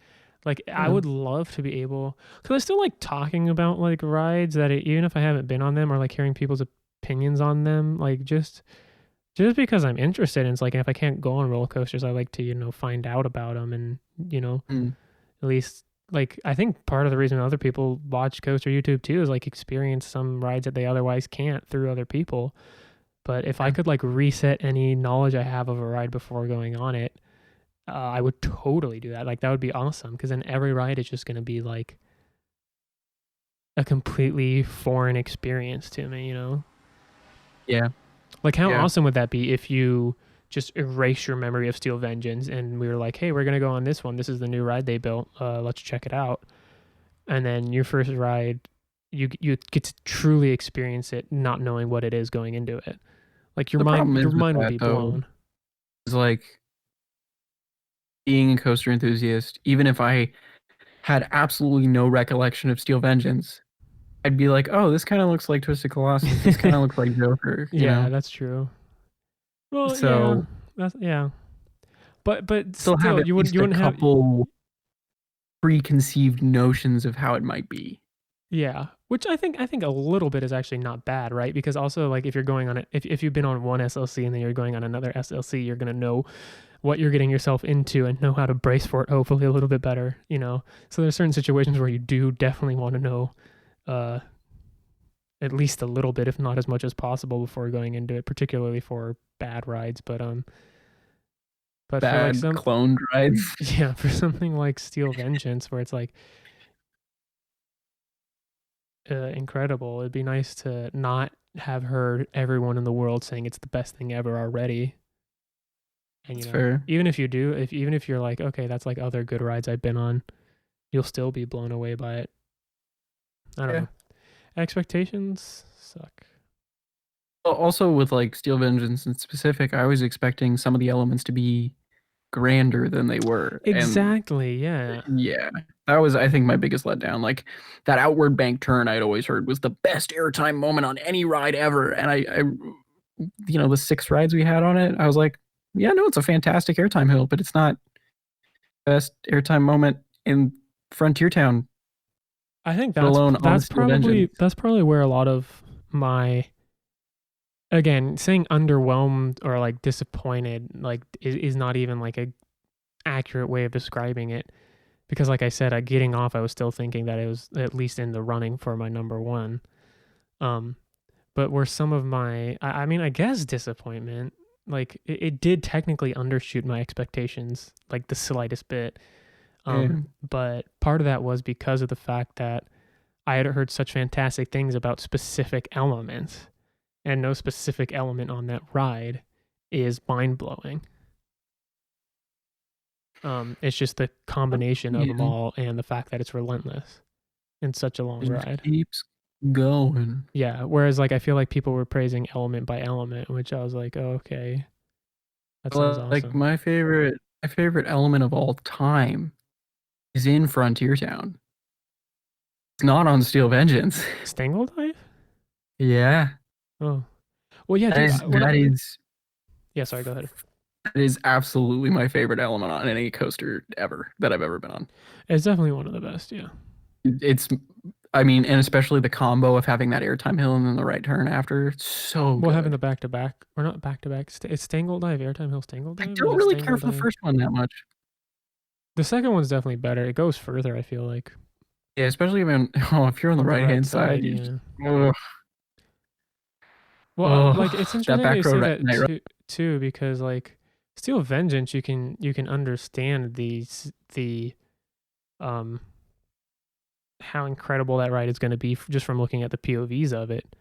Like, I Yeah. would love to be able, because I still like talking about like rides that even if I haven't been on them, or like hearing people's opinions on them, like just because I'm interested. And it's like, if I can't go on roller coasters, I like to, find out about them, and, you know, Mm. at least like I think part of the reason other people watch coaster YouTube too is like experience some rides that they otherwise can't through other people. But if I Yeah. could like reset any knowledge I have of a ride before going on it, I would totally do that. Like that would be awesome, because then every ride is just going to be like a completely foreign experience to me. Yeah. Like, how Yeah. awesome would that be if you just erase your memory of Steel Vengeance and we were like, hey, we're going to go on this one. This is the new ride they built. Let's check it out. And then your first ride, you get to truly experience it, not knowing what it is going into it. Like your The mind problem your is with mind would that be though, blown. is like being a coaster enthusiast, even if I had absolutely no recollection of Steel Vengeance, I'd be like, oh, this kind of looks like Twisted Colossus. This kind of looks like Joker, you Yeah, know? that's true. Well, yeah, So that's yeah. But still have still, at you least a wouldn't have. couple preconceived notions of how it might be. Yeah, which I think a little bit is actually not bad, right? Because also like if you're going on it, if you've been on one SLC and then you're going on another SLC, you're gonna know what you're getting yourself into and know how to brace for it, hopefully a little bit better. So there's certain situations where you do definitely want to know, uh, at least a little bit, if not as much as possible, before going into it, particularly for bad rides. But for like Bad some, clone rides. yeah, for something like Steel Vengeance, where it's like incredible. It'd be nice to not have heard everyone in the world saying it's the best thing ever already. And That's fair. even if you do, if even if you're like, okay, that's like other good rides I've been on, you'll still be blown away by it. I don't Yeah. know. Expectations suck. Well, also with like Steel Vengeance in specific, I was expecting some of the elements to be grander than they were. And Exactly. Yeah. yeah, that was, I think, my biggest letdown. Like that outward bank turn I'd always heard was the best airtime moment on any ride ever. And the 6 rides we had on it, I was like, yeah, no, it's a fantastic airtime hill, but it's not best airtime moment in Frontier Town, I think let that's alone on the that's Steel probably Vengeance. that's probably where a lot of my, again, saying underwhelmed or like disappointed like is not even like a accurate way of describing it, because like I said, at getting off I was still thinking that it was at least in the running for my number one. Um but were some of my, I mean, I guess disappointment, like it did technically undershoot my expectations like the slightest bit. Yeah. But part of that was because of the fact that I had heard such fantastic things about specific elements, and no specific element on that ride is mind blowing. It's just the combination of them Yeah. all and the fact that it's relentless in such a long It just ride. keeps going. Yeah. Whereas like I feel like people were praising element by element, which I was like, oh, okay, that sounds Like awesome. my favorite element of all time is in Frontier Town. It's not on Steel Vengeance. Stangle dive? Yeah. Oh, well, yeah, That dude. is that is Yeah, sorry, go ahead. that is absolutely my favorite element on any coaster ever that I've ever been on. It's definitely one of the best. Yeah. It's I mean, and especially the combo of having that airtime hill and then the right turn after. It's so Well, having the good. back to back, or not back to back. It's Stangle dive, airtime hill, Stangle I dive, or is don't it really care Stangle for the dive? first one that much. The second one's definitely better. It goes further. I feel like Yeah, especially when if you're on the on the right right hand side, side. you just Yeah. ugh, Well, like it's that interesting that you back row say right that night ride. too, because like Steel Vengeance, you can understand the um how incredible that ride is going to be just from looking at the POVs of it.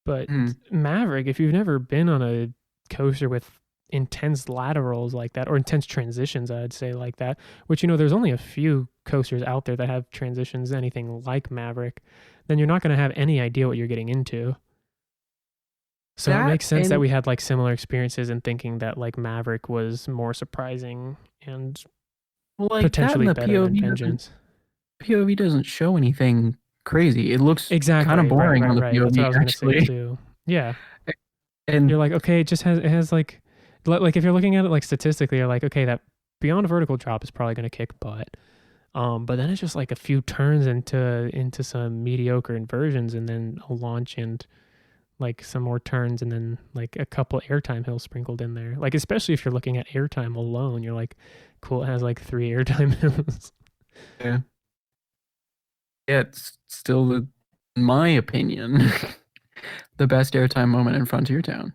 But Mhm. Maverick, if you've never been on a coaster with intense laterals like that, or intense transitions, I'd say like that, which, there's only a few coasters out there that have transitions anything like Maverick, then you're not going to have any idea what you're getting into. So it That makes sense that and we had like similar experiences in thinking that like Maverick was more surprising and well, like that and potentially the better than POV doesn't Vengeance. POV doesn't show anything crazy. It looks kind of Exactly. Right, boring right, on the right. That's what I POV was going to say actually. too. Yeah. You're And like, okay, it has like if you're looking at it like statistically, you're like, okay, that beyond vertical drop is probably going to kick butt. But then it's just like a few turns into some mediocre inversions, and then a launch and like some more turns, and then like a couple airtime hills sprinkled in there. Like especially if you're looking at airtime alone, you're like, cool, it has like 3 airtime hills. yeah, yeah, it's still in my opinion, the best airtime moment in Frontier Town.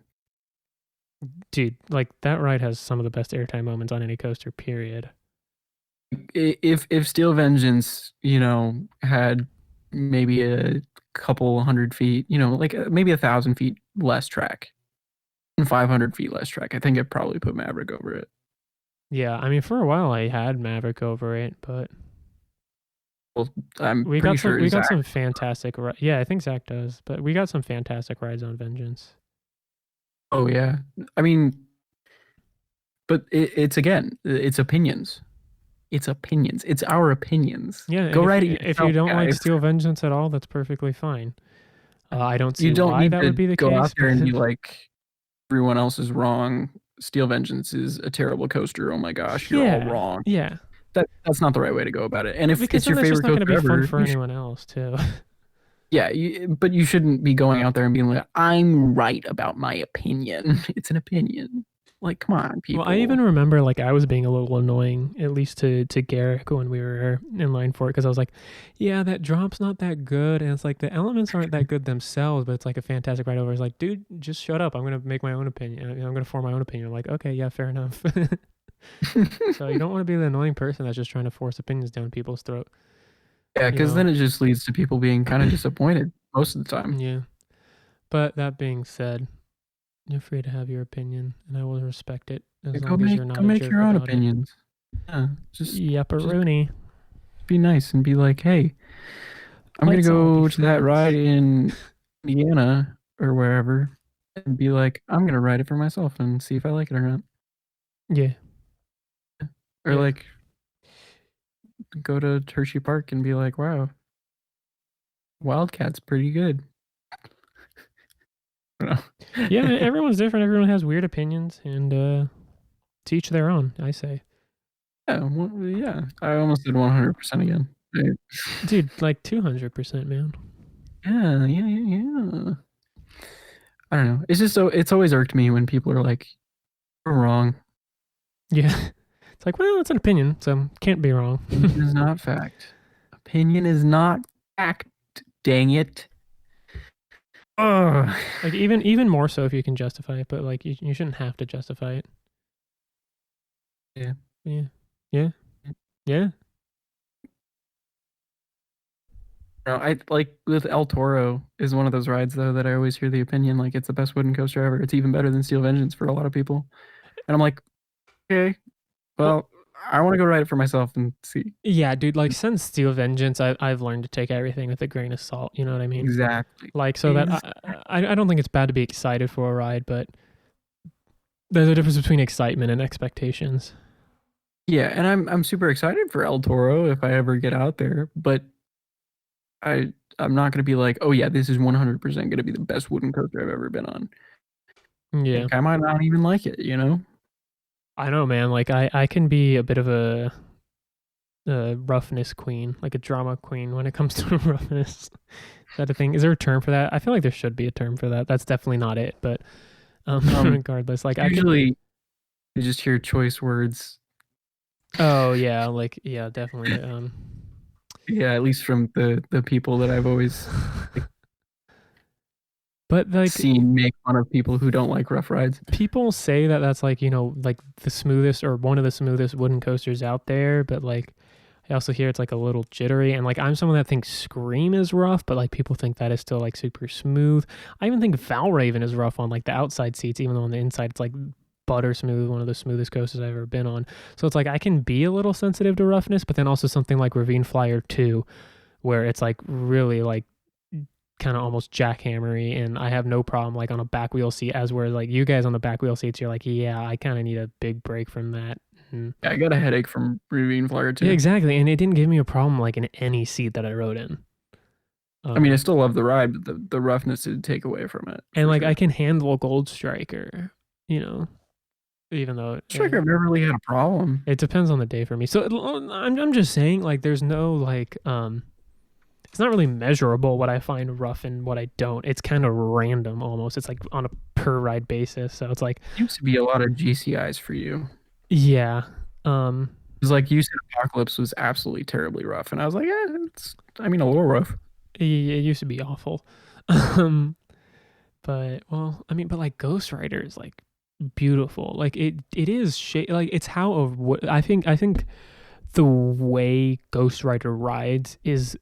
Dude, like that ride has some of the best airtime moments on any coaster, period. If Steel Vengeance, had maybe a couple hundred feet, like maybe 1,000 feet less track and 500 feet less track, I think it probably put Maverick over it. Yeah, I mean for a while I had Maverick over it, but Well, I'm pretty sure we got Zach. some fantastic yeah, I think Zach does, but we got some fantastic rides on Vengeance. Oh yeah, I mean, but it's again, it's opinions. It's opinions. It's our opinions. Yeah, Go and write it if you yourself, don't like guys. Steel Vengeance at all, that's perfectly fine. I don't You see don't why need that to would be the go case, out there but and be like, everyone else is wrong. Steel Vengeance is a terrible coaster. Oh my gosh, you're all yeah, wrong. yeah, That's not the right way to go about it. And if because it's then your that's just favorite not going to coaster be fun ever, for anyone else too. yeah, but you shouldn't be going out there and being like, I'm right about my opinion. It's an opinion. Like, come on, Well, I even people. remember like I was being a little annoying, at least to Garrick when we were in line for it, because I was like, "Yeah, that drop's not that good," and it's like the elements aren't that good themselves, but it's like a fantastic ride over. It's like, dude, just shut up. I'm gonna make my own opinion. I'm gonna form my own opinion. I'm like, okay, yeah, fair enough. So you don't want to be the annoying person that's just trying to force opinions down people's throat. Yeah, You because know? then it just leads to people being kind of disappointed most of the time. Yeah. But that being said, you're free to have your opinion, and I will respect it as Go long as you're make not go a make jerk your own about it. opinions. Yeah, just Rooney. be nice and be like, hey, I'm gonna Let's all be go to that friends. ride in Indiana or wherever, and be like, I'm gonna ride it for myself and see if I like it or not. Yeah. Or Yeah. like, go to Hershey Park and be like, wow, Wildcat's pretty good. I don't know. Yeah, everyone's different. Everyone has weird opinions, and to each their own, I say. Yeah. I almost did 100% again. Right. Dude, like 200%, man. Yeah. I don't know. It's just it's always irked me when people are like, "You're wrong." Yeah. It's like, well, it's an opinion, so can't be wrong. Opinion is not fact. Opinion is not fact. Dang it. Ugh. Like even more so if you can justify it, but like you shouldn't have to justify it. Yeah. Yeah. Yeah. Yeah. No, I like with El Toro is one of those rides though that I always hear the opinion like it's the best wooden coaster ever. It's even better than Steel Vengeance for a lot of people. And I'm like, okay, Well, well, I want to go ride it for myself and see. yeah, dude. Like since Steel Vengeance, I've learned to take everything with a grain of salt. You know what I mean? Exactly. Like so that Is I don't think it's bad to be excited for a ride, but there's a difference between excitement and expectations. Yeah, and I'm super excited for El Toro if I ever get out there, but I'm not gonna be like, oh yeah, this is 100% gonna be the best wooden coaster I've ever been on. Yeah, Like I might not even like it, you know? I know, man. Like I can be a bit of a roughness queen, like a drama queen when it comes to roughness. Is that a thing? Is there a term for that? I feel like there should be a term for that. That's definitely not it, but Um, regardless, like I can. usually you just hear choice words. Oh yeah, like yeah, definitely. Yeah, at least from the people that I've always like, But like seen make fun of people who don't like rough rides. people say that that's like like the smoothest or one of the smoothest wooden coasters out there, but like I also hear it's like a little jittery, and like I'm someone that thinks Scream is rough, but like people think that is still like super smooth. I even think Valraven is rough on like the outside seats, even though on the inside it's like butter smooth, one of the smoothest coasters I've ever been on. So it's like I can be a little sensitive to roughness, but then also something like Ravine Flyer 2, where it's like really like kind of almost jackhammery, and I have no problem like on a back wheel seat, as where like you guys on the back wheel seats, you're like, yeah, I kind of need a big break from that. And Yeah, I got a headache from Ravine Flyer yeah, too. exactly, and it didn't give me a problem like in any seat that I rode in. I mean, I Um, still love the ride, but the roughness did take away from it and for like I sure. can handle Gold Striker, you know, even though Striker, I've never really had a problem. it depends on the day for me. So I'm just saying like there's no like it's not really measurable what I find rough and what I don't. It's kind of random almost. It's like on a per ride basis. So it's like Seems to be a lot of GCIs for you. yeah. Um It's like you said, Apocalypse was absolutely terribly rough, and I was like, yeah, it's. I mean, a little rough. it used to be awful. Um but well, I mean but like Ghost Rider is like beautiful. Like it is like it's how I think the way Ghost Rider rides is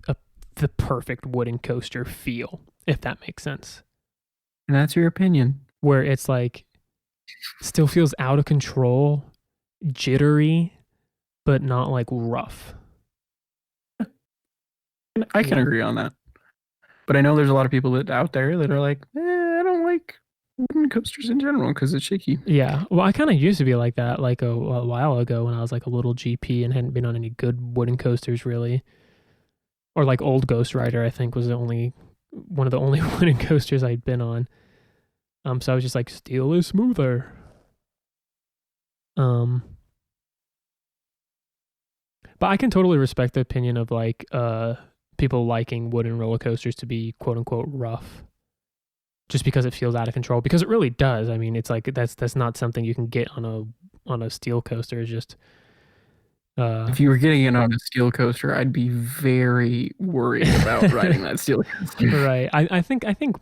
the perfect wooden coaster feel, if that makes sense. And that's your opinion. Where it's like still feels out of control, jittery, but not like rough. I You can know? agree on that. But I know there's a lot of people that out there that are like, I don't like wooden coasters in general because it's shaky. Yeah. Well, I kind of used to be like that like a while ago when I was like a little GP and hadn't been on any good wooden coasters really. Or like old Ghost Rider, I think was the only one of the only wooden coasters I'd been on. So I was just like, steel is smoother. Um, but I can totally respect the opinion of like people liking wooden roller coasters to be quote unquote rough, just because it feels out of control. Because it really does. I mean, it's like that's not something you can get on a steel coaster. It's just uh, If you were getting in on a steel coaster, I'd be very worried about riding that steel coaster. right. I think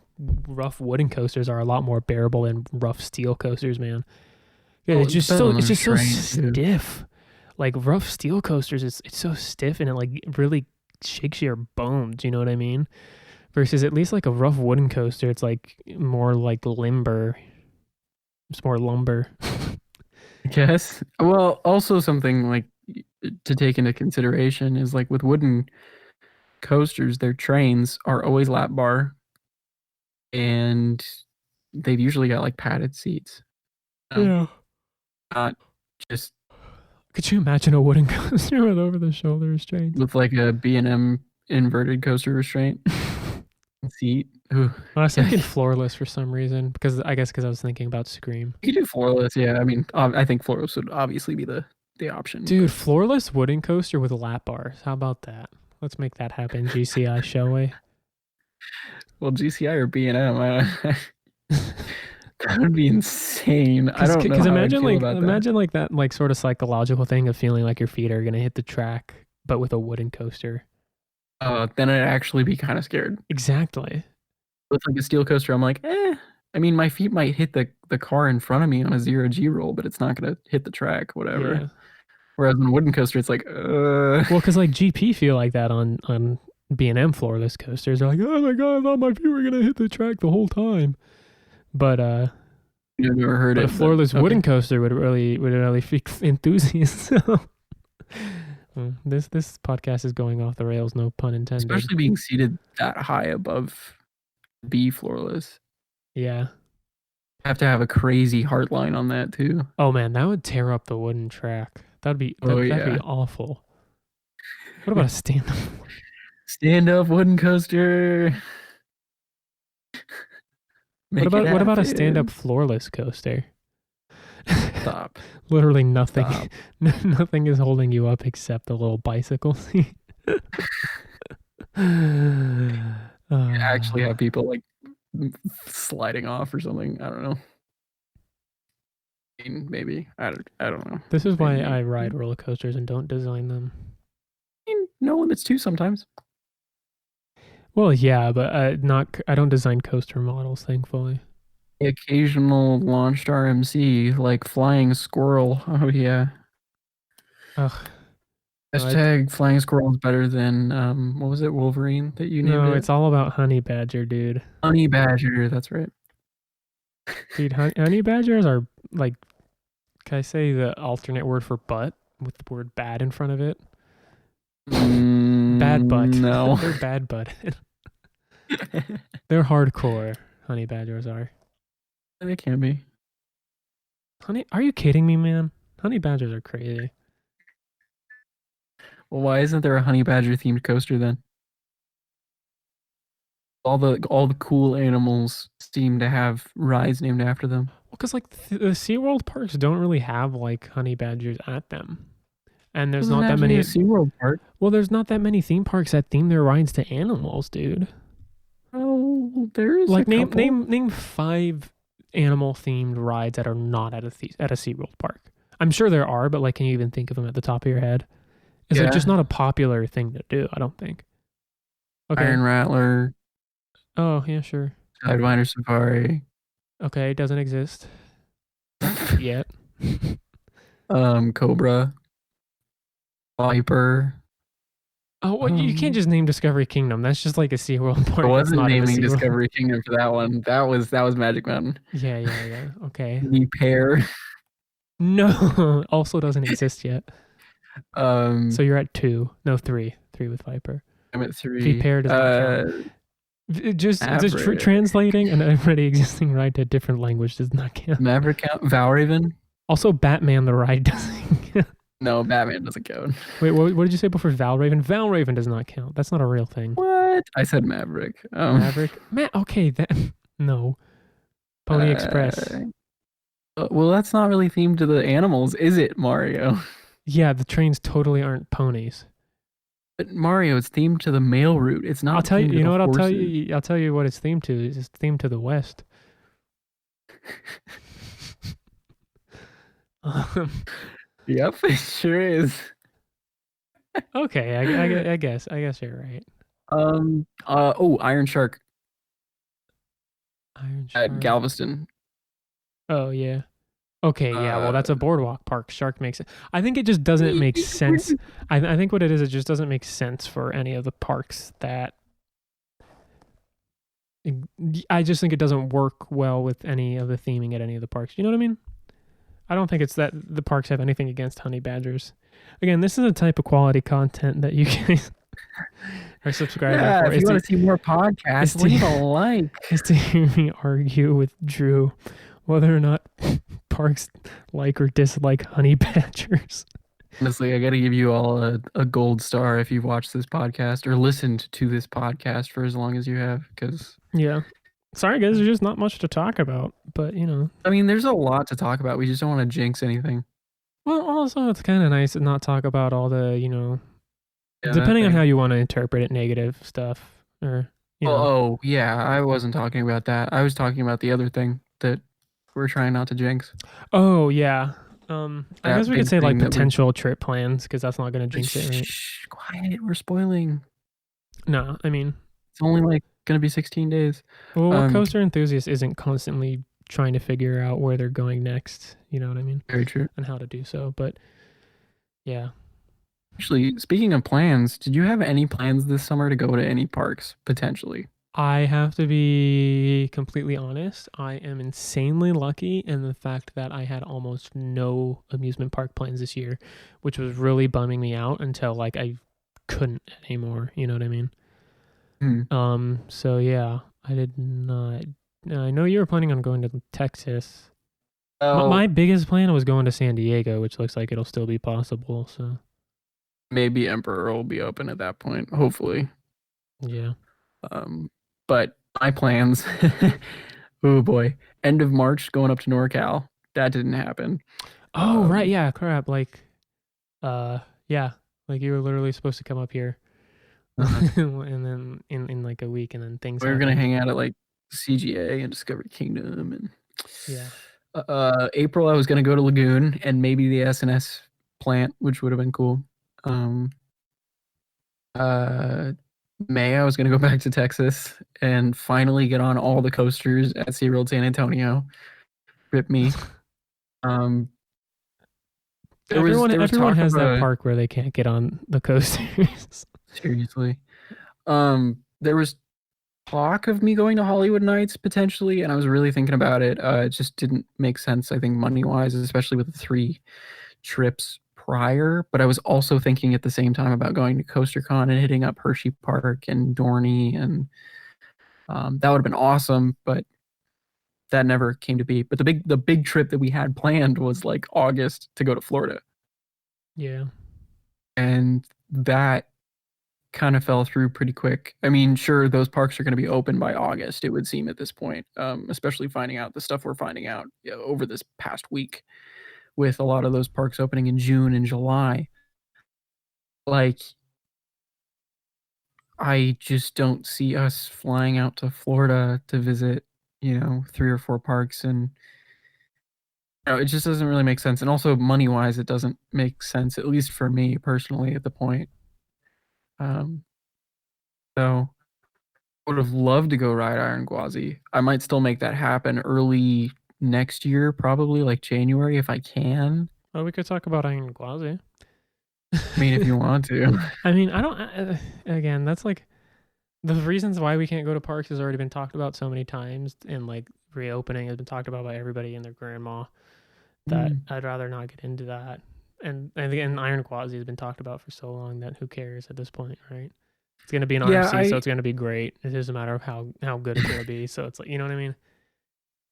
rough wooden coasters are a lot more bearable than rough steel coasters, man. Yeah, Oh, it's it just depends so on the it's just so restraint too. stiff. Like rough steel coasters, it's so stiff and it like really shakes your bones. You know what I mean? Versus at least like a rough wooden coaster, it's like more like limber. It's more lumber. I guess. Well, also something like to take into consideration is like with wooden coasters, their trains are always lap bar and they've usually got like padded seats. You know, Yeah. not just Could you imagine a wooden coaster with over the shoulder restraints? with like a B&M inverted coaster restraint seat. Ooh, I was yeah. thinking floorless for some reason because I guess because I was thinking about Scream. You could do floorless, yeah. I mean, I think floorless would obviously be the option, Dude, but floorless wooden coaster with lap bars. How about that? Let's make that happen, GCI, shall we? well, GCI or B&M, that would be insane. I don't know Because how I'd feel about that. imagine like that like sort of psychological thing of feeling like your feet are gonna hit the track, but with a wooden coaster. Then I'd actually be kind of scared. Exactly. With like a steel coaster, I'm like, eh. I mean, my feet might hit the car in front of me on a zero G roll, but it's not gonna hit the track, whatever. Yeah. Whereas on a wooden coaster, it's like, Well, because like GP feel like that on B&M floorless coasters are like, oh my god, I thought my feet were gonna hit the track the whole time. But I've never heard but a it. floorless okay. wooden coaster would really freak enthusiasts. So, this podcast is going off the rails, no pun intended. Especially being seated that high above B floorless. Yeah. Have to have a crazy heart line on that too. Oh man, that would tear up the wooden track. That'd be awful. What about a stand-up? Stand-up wooden coaster. What about a stand-up floorless coaster? Stop. Literally nothing. Stop. Nothing is holding you up except a little bicycle seat. Actually have people like sliding off or something. I don't know. Maybe. I don't know. This is why I ride roller coasters and don't design them. No limits too sometimes. Well, yeah, but I don't design coaster models, thankfully. The occasional launched RMC, like flying squirrel. Oh yeah. Ugh. Hashtag flying squirrel is better than what was it, Wolverine that you named No, it? it's all about honey badger, dude. Honey badger, that's right. Dude, honey badgers are like, can I say the alternate word for butt with the word bad in front of it? Bad butt. No. They're bad butt. They're hardcore, honey badgers are. They can be. Honey, are you kidding me, man? Honey badgers are crazy. Well, why isn't there a honey badger themed coaster then? All the cool animals seem to have rides named after them. Well, because like the SeaWorld parks don't really have like honey badgers at them. And there's not that many SeaWorld park. Well, there's not that many theme parks that theme their rides to animals, dude. Oh, there is like a couple. name 5 animal themed rides that are not at a SeaWorld park. I'm sure there are, but like, can you even think of them at the top of your head? It's like just not a popular thing to do, I don't think. Okay. Iron Rattler. Oh, yeah, sure. Sidewinder Safari. Okay, it doesn't exist yet. Cobra. Viper. Oh, well, you can't just name Discovery Kingdom. That's just like a SeaWorld park. I wasn't naming Discovery Kingdom for that one. That was Magic Mountain. Yeah. Okay. The Pair. No, also doesn't exist yet. So you're at 2. No, 3. 3 with Viper. I'm at 3. The Pair does not count. Just translating an already existing ride to a different language does not count. Maverick count? Valraven? Also, Batman the ride doesn't count. No, Batman doesn't count. Wait, what did you say before Valraven? Valraven does not count. That's not a real thing. What? I said Maverick. Maverick? Okay, no. Pony Express. Well, that's not really themed to the animals, is it, Mario? Yeah, the trains totally aren't ponies. But Mario, it's themed to the mail route. It's not. I'll tell you. You know what? I'll tell you what it's themed to. It's themed to the West. Yep, it sure is. Okay, I guess you're right. Iron Shark. Iron Shark. At Galveston. Oh yeah. Okay, yeah. Well, that's a boardwalk park. Shark makes it. I think it just doesn't make sense. I think what it is, it just doesn't make sense for any of the parks that. I just think it doesn't work well with any of the theming at any of the parks. You know what I mean? I don't think it's that the parks have anything against honey badgers. Again, this is a type of quality content that you guys are subscribing for. If you want to see more podcasts, leave a like. Is to hear me argue with Drew whether or not parks like or dislike honey badgers. Honestly, I got to give you all a gold star if you've watched this podcast or listened to this podcast for as long as you have, because yeah. Sorry, guys, there's just not much to talk about, but you know. I mean, there's a lot to talk about. We just don't want to jinx anything. Well, also, it's kind of nice to not talk about all the, depending on how you want to interpret it, negative stuff, or Oh yeah, I wasn't talking about that. I was talking about the other thing that we're trying not to jinx. Oh yeah. I guess we could say like potential trip plans, because that's not going to jinx it, right? Shh, quiet. We're spoiling. No, I mean, it's only like going to be 16 days. Well, what coaster enthusiast isn't constantly trying to figure out where they're going next? You know what I mean? Very true. And how to do so. But yeah. Actually, speaking of plans, did you have any plans this summer to go to any parks potentially? I have to be completely honest. I am insanely lucky in the fact that I had almost no amusement park plans this year, which was really bumming me out until like I couldn't anymore. You know what I mean? Hmm. So yeah, I did not. I know you were planning on going to Texas. My Oh, biggest plan was going to San Diego, which looks like it'll still be possible. So maybe Emperor will be open at that point, hopefully. yeah. Um, but my plans, oh boy, end of March going up to NorCal. That didn't happen. Oh right, Um, yeah, crap. Uh, yeah, like you were literally supposed to come up here, uh, and then in like a week, and then things we were gonna happened. hang out at like CGA and Discovery Kingdom, and Yeah. April I was gonna go to Lagoon and maybe the SNS plant, which would have been cool. Um, uh, May I was gonna go back to Texas and finally get on all the coasters at SeaWorld San Antonio. Rip me. Um, there was Everyone talk has of that a park where they can't get on the coasters. seriously. There was talk of me going to Hollywood Nights potentially, and I was really thinking about it. It just didn't make sense, I think, money wise, especially with the three trips prior. But I was also thinking at the same time about going to CoasterCon and hitting up Hershey Park and Dorney, and that would have been awesome. But that never came to be. But the big trip that we had planned was like August to go to Florida, Yeah. and that kind of fell through pretty quick. I mean, sure, those parks are going to be open by August, it would seem at this point, especially finding out the stuff we're finding out over this past week with a lot of those parks opening in June and July. Like, I just don't see us flying out to Florida to visit, three or four parks. And it just doesn't really make sense. And also, money wise, it doesn't make sense, at least for me personally, at the point. Um, so would have loved to go ride Iron Gwazi. I might still make that happen early next year, probably like January if I can. Oh, we could talk about Iron Gwazi. I mean, if you want to. I mean, I don't. Again, that's like the reasons why we can't go to parks has already been talked about so many times, and like reopening has been talked about by everybody and their grandma. That Mm. I'd rather not get into that. And again, Iron Quasi has been talked about for so long that who cares at this point, right? It's gonna be an Yeah, RMC, so I it's gonna be great. It's just a matter of how good it's gonna be. So it's like, you know what I mean?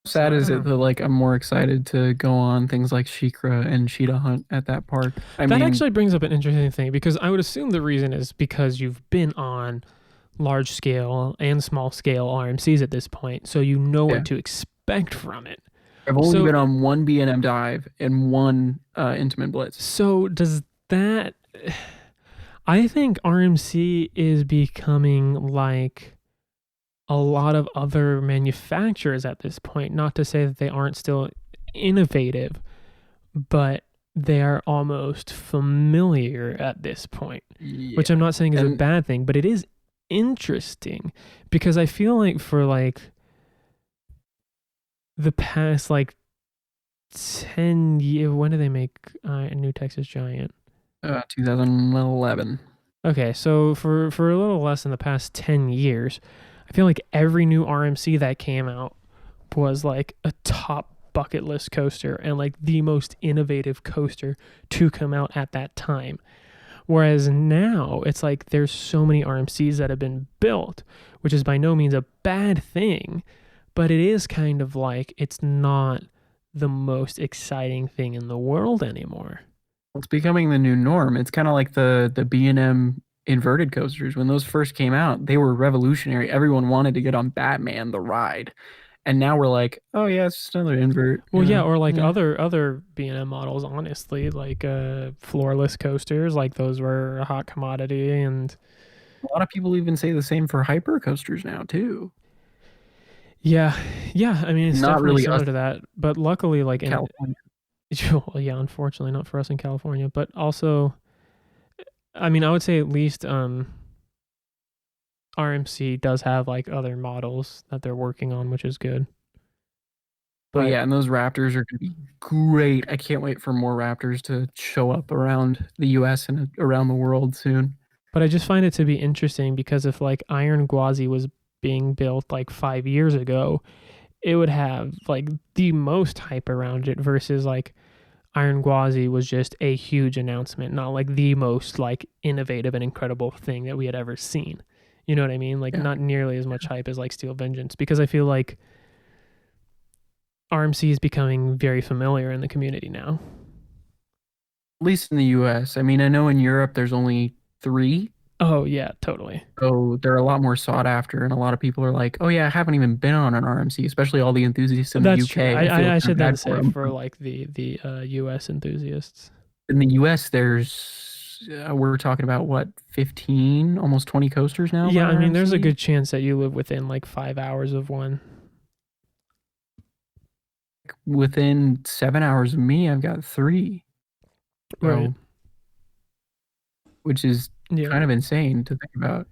So sad I is don't it know. that like I'm more excited to go on things like Shikra and Cheetah Hunt at that park. I That mean, actually brings up an interesting thing because I would assume the reason is because you've been on large scale and small scale RMCs at this point, so you know yeah. what to expect from it. I've only So been on one B&M dive and one Intamin Blitz. so does that I think RMC is becoming like a lot of other manufacturers at this point. Not to say that they aren't still innovative, but they are almost familiar at this point, which I'm Yeah. not saying is a And bad thing, but it is interesting because I feel like for like the past like 10 years, when did they make a New Texas Giant? 2011. Okay, so for a little less than the past 10 years, I feel like every new RMC that came out was like a top bucket list coaster and like the most innovative coaster to come out at that time. Whereas now it's like there's so many RMCs that have been built, which is by no means a bad thing, but it is kind of like it's not the most exciting thing in the world anymore. It's becoming the new norm. It's kind of like the B&M inverted coasters. When those first came out, they were revolutionary. Everyone wanted to get on Batman the ride. And now we're like, oh yeah, it's just another invert, Well, yeah, or like Yeah. other B&M models, honestly, like floorless coasters, like those were a hot commodity, and A lot of people even say the same for hyper coasters now too. yeah, yeah. I mean, it's Not definitely really us similar to that, but luckily, like in California. well, yeah, unfortunately, not for us in California, but also, I mean, I would say at least RMC does have like other models that they're working on, which is good. But But yeah, and those Raptors are going to be great. I can't wait for more Raptors to show up around the US and around the world soon. but I just find it to be interesting because if like Iron Gwazi was being built like 5 years ago, it would have like the most hype around it versus like Iron Gwazi was just a huge announcement, not like the most like innovative and incredible thing that we had ever seen. You know what I mean? Like Yeah. not nearly as much hype as like Steel Vengeance because I feel like RMC is becoming very familiar in the community now. At least in the US. I mean, I know in Europe there's only 3, Oh yeah, totally. so they're a lot more sought after, and a lot of people are like, "Oh yeah, I haven't even been on an RMC," especially all the enthusiasts in the That's true. UK. I feel I kind of should then bad for say them. for like the US enthusiasts. In the US, there's we're talking about what, 15, almost 20 coasters now by Yeah, I mean, there's a RMC. good chance that you live within like 5 hours of one. Within 7 hours of me, I've got 3. Right. So, which is Yeah. kind of insane to think about.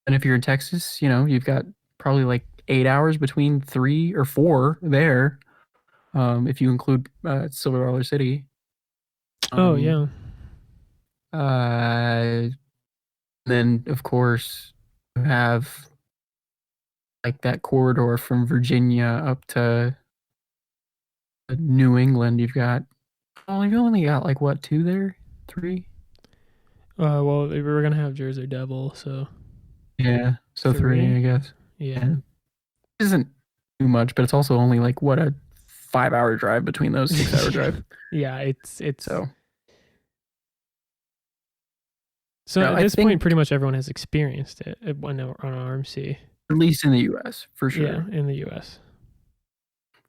And if you're in Texas, you've got probably like 8 hours between 3 or 4 there, if you include Silver Dollar City. Oh Um, yeah. uh, then, of course, you have like that corridor from Virginia up to New England. You've only got like what, 2 there? 3? Well, we were gonna have Jersey Devil, so Yeah, so 3, 3. I guess. Yeah. Yeah. Isn't too much, but it's also only like what, a 5-hour drive between those, 6-hour drive. Yeah, it's So so no, at I this point, think pretty much everyone has experienced it on RMC. at least in the US for Yeah, sure, in the U.S.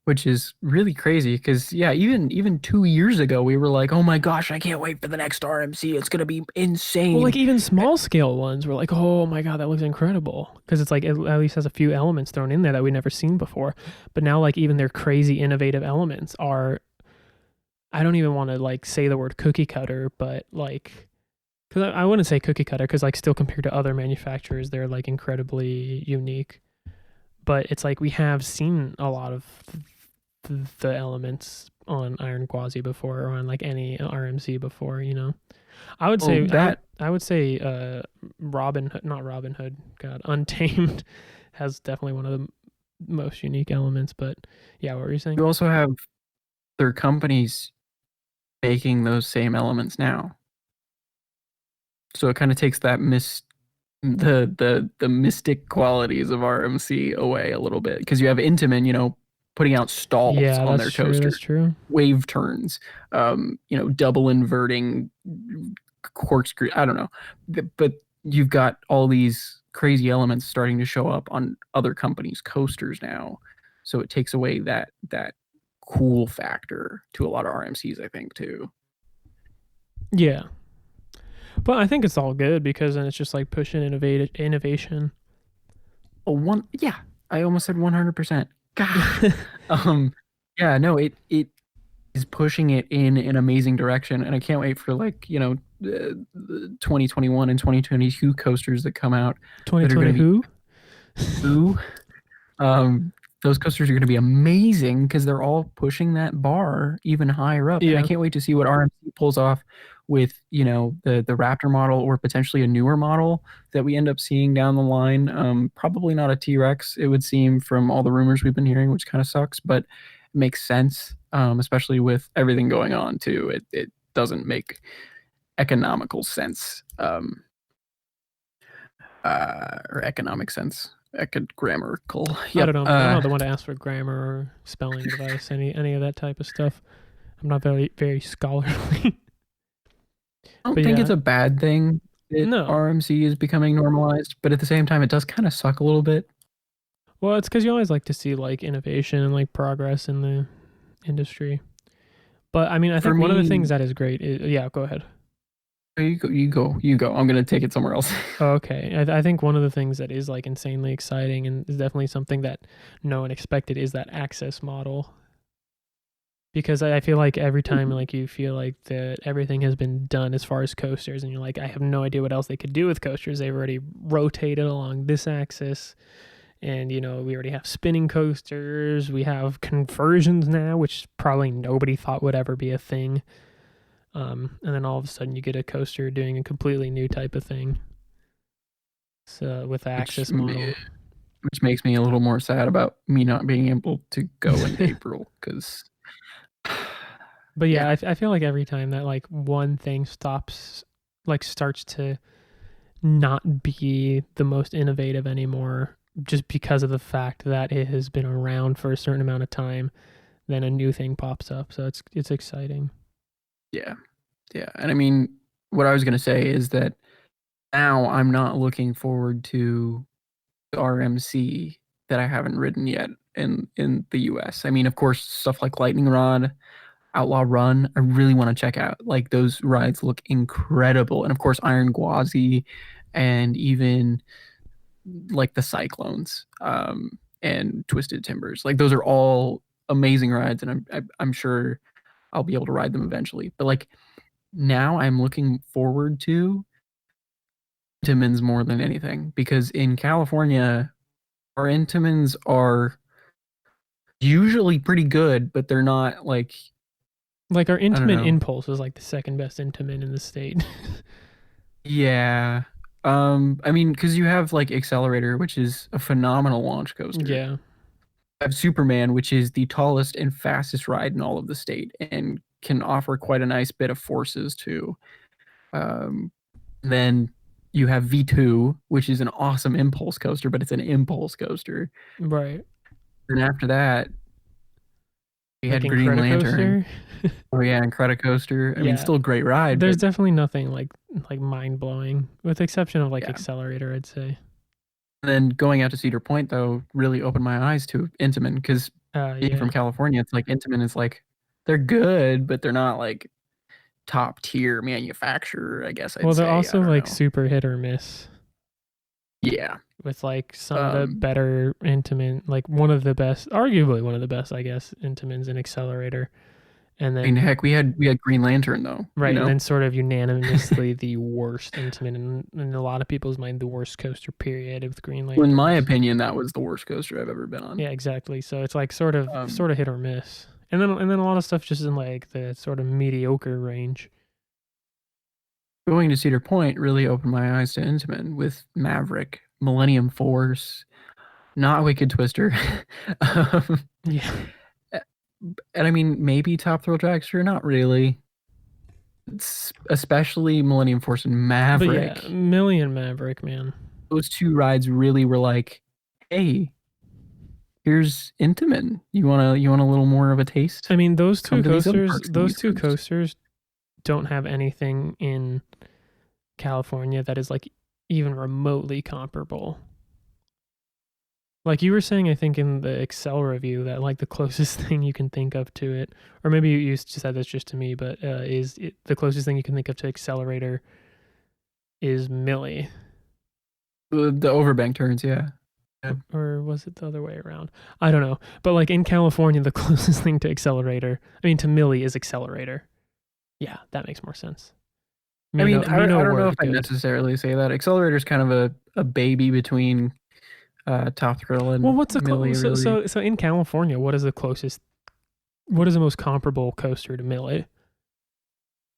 which is really crazy because yeah, even 2 years ago we were like, oh my gosh, I can't wait for the next RMC. It's gonna be Well, like insane. even small scale ones were like, oh my god, that looks incredible because it's like it at least has a few elements thrown in there that we've never seen before. But now, like even their crazy innovative elements are, I don't even want to like say the word cookie cutter, but like, because I wouldn't say cookie cutter because like still compared to other manufacturers, they're like incredibly unique. But it's like we have seen a lot of the elements on Iron Gwazi before or on like any RMC before, you know. I would Oh, say that I would say Robin Hood, not Robin Hood, God, Untamed has definitely one of the most unique elements, but yeah, what were you saying? you also have other companies making those same elements now. So it kind of takes the mystic qualities of RMC away a little bit because you have Intamin, putting out stalls Yeah, on that's their true. coaster, That's true. wave turns, double inverting corkscrew. I don't know, but you've got all these crazy elements starting to show up on other companies' coasters now, so it takes away that cool factor to a lot of RMCs, I think too. Yeah. But I think it's all good because then it's just like pushing innovation. Oh, yeah, I almost said 100%. God, um, yeah, no, it is pushing it in an amazing direction, and I can't wait for like the 2021 and 2022 coasters that come out that are 2020 going to be who? ooh, um, those coasters are going to be amazing because they're all pushing that bar even higher up, and I Yeah. can't wait to see what RMC pulls off with the Raptor model or potentially a newer model that we end up seeing down the line. Probably not a T-Rex, it would seem from all the rumors we've been hearing, which kind of sucks, but it makes sense, especially with everything going on too. It doesn't make economical sense, or economic sense. Grammatical. I Yep. don't know. I'm not the one to ask for grammar or spelling advice, any of that type of stuff. I'm not very scholarly. I don't But think it's yeah, a bad thing that no. RMC is becoming normalized, but at the same time, it does kind of suck a little bit. Well, it's because you always like to see like innovation and like progress in the industry. But I mean, I For think one of the things me, that is great is, yeah, go ahead. you go, you go, you go. I'm gonna take it somewhere else. Oh, okay. I think one of the things that is like insanely exciting and is definitely something that no one expected is that access model. Because I feel like every time like you feel like that everything has been done as far as coasters and you're like, I have no idea what else they could do with coasters. They've already rotated along this axis And we already have spinning coasters. We have conversions now, which probably nobody thought would ever be a thing. And then all of a sudden, you get a coaster doing a completely new type of thing. So with the Axis model. Which makes me a little more sad about me not being able to go in April because. But yeah, I feel like every time that like one thing starts to not be the most innovative anymore, just because of the fact that it has been around for a certain amount of time, then a new thing pops up. So it's exciting. Yeah. And I mean, what I was going to say is that now I'm not looking forward to RMC that I haven't ridden yet in the US. I mean, of course, stuff like Lightning Rod, Outlaw Run, I really want to check out. Like those rides look incredible. And of course, Iron Gwazi and even like the Cyclones and Twisted Timbers. Like those are all amazing rides and I'm sure I'll be able to ride them eventually. But like now I'm looking forward to Intamins more than anything because in California our Intamins are usually pretty good, but they're not like our Intamin Impulse is like the second best Intamin in the state. Yeah. I mean, because you have like Accelerator, which is a phenomenal launch coaster. Yeah. You have Superman, which is the tallest and fastest ride in all of the state and can offer quite a nice bit of forces too. Then you have V2, which is an awesome impulse coaster, but it's an impulse coaster. Right. And after that, we had Green Lantern. Oh yeah, Incredicoaster. I mean, still a great ride. There's definitely nothing like mind blowing, with the exception of Accelerator, I'd say. And then going out to Cedar Point though really opened my eyes to Intamin because being from California, it's like Intamin is like they're good, but they're not like top tier manufacturer, I guess. Well, they're also like super hit or miss. Yeah. With like some of the better Intamin, like one of the best, arguably one of the best, I guess, Intamins in Accelerator. And then, I mean, heck, we had Green Lantern though, right? And then sort of unanimously the worst Intamin in a lot of people's mind, the worst coaster period with Green Lantern. In my opinion, that was the worst coaster I've ever been on. Yeah, exactly. So it's like sort of hit or miss, and then a lot of stuff just in like the sort of mediocre range. Going to Cedar Point really opened my eyes to Intamin with Maverick, Millennium Force, not Wicked Twister. Yeah. And I mean, maybe Top Thrill Dragster, not really. It's especially Millennium Force and Maverick. But yeah, Million Maverick, man. Those two rides really were like, hey, here's Intamin. You want a little more of a taste? I mean, those two coasters don't have anything in California that is like even remotely comparable. Like you were saying, I think in the Excel review that like the closest thing you can think of to it, or maybe you said this just to me, but the closest thing you can think of to Accelerator is Millie. The overbank turns, yeah. Or was it the other way around? I don't know. But like in California, the closest thing to Accelerator, to Millie is Accelerator. Yeah, that makes more sense. I don't know if I necessarily say that. Accelerator is kind of a baby between Top Thrill and what's the Millie? So in California, what is the most comparable coaster to Millie?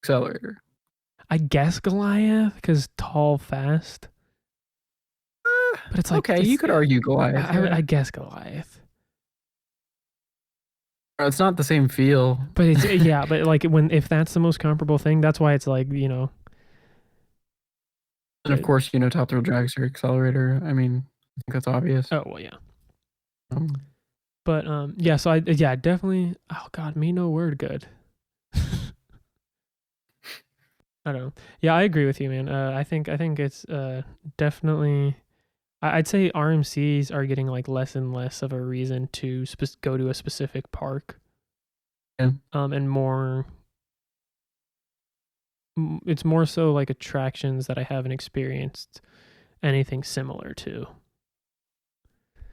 Accelerator. I guess Goliath, because tall, fast. But it's like okay, you could argue Goliath. I guess Goliath. It's not the same feel. But it's but like if that's the most comparable thing, that's why it's like, And of course, Top Thrill Dragster, Accelerator. I mean, I think that's obvious. Oh well, yeah. But so I definitely. Oh God, me no word good. I don't know. Yeah, I agree with you, man. I think it's definitely. I'd say RMCs are getting like less and less of a reason to go to a specific park. Yeah. And more. It's more so like attractions that I haven't experienced anything similar to.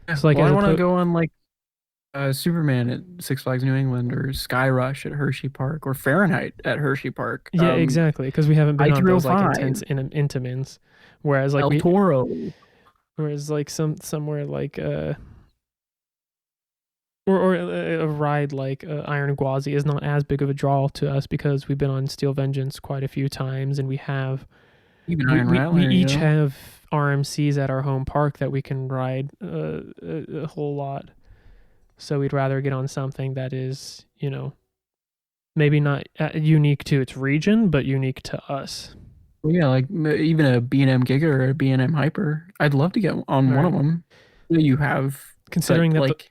Yeah, so like I want to go on like Superman at Six Flags New England, or Sky Rush at Hershey Park, or Fahrenheit at Hershey Park. Yeah, exactly, because we haven't been on those like intense Intamins. Whereas like El Toro. Whereas like somewhere like or a ride like Iron Gwazi is not as big of a draw to us because we've been on Steel Vengeance quite a few times, and Even we Iron we, we Rattler, each have RMCs at our home park that we can ride a whole lot. So we'd rather get on something that is, maybe not unique to its region, but unique to us. Well, yeah, like even a B&M Giga or a B&M Hyper. I'd love to get on one of Right. them. You have, Considering but that like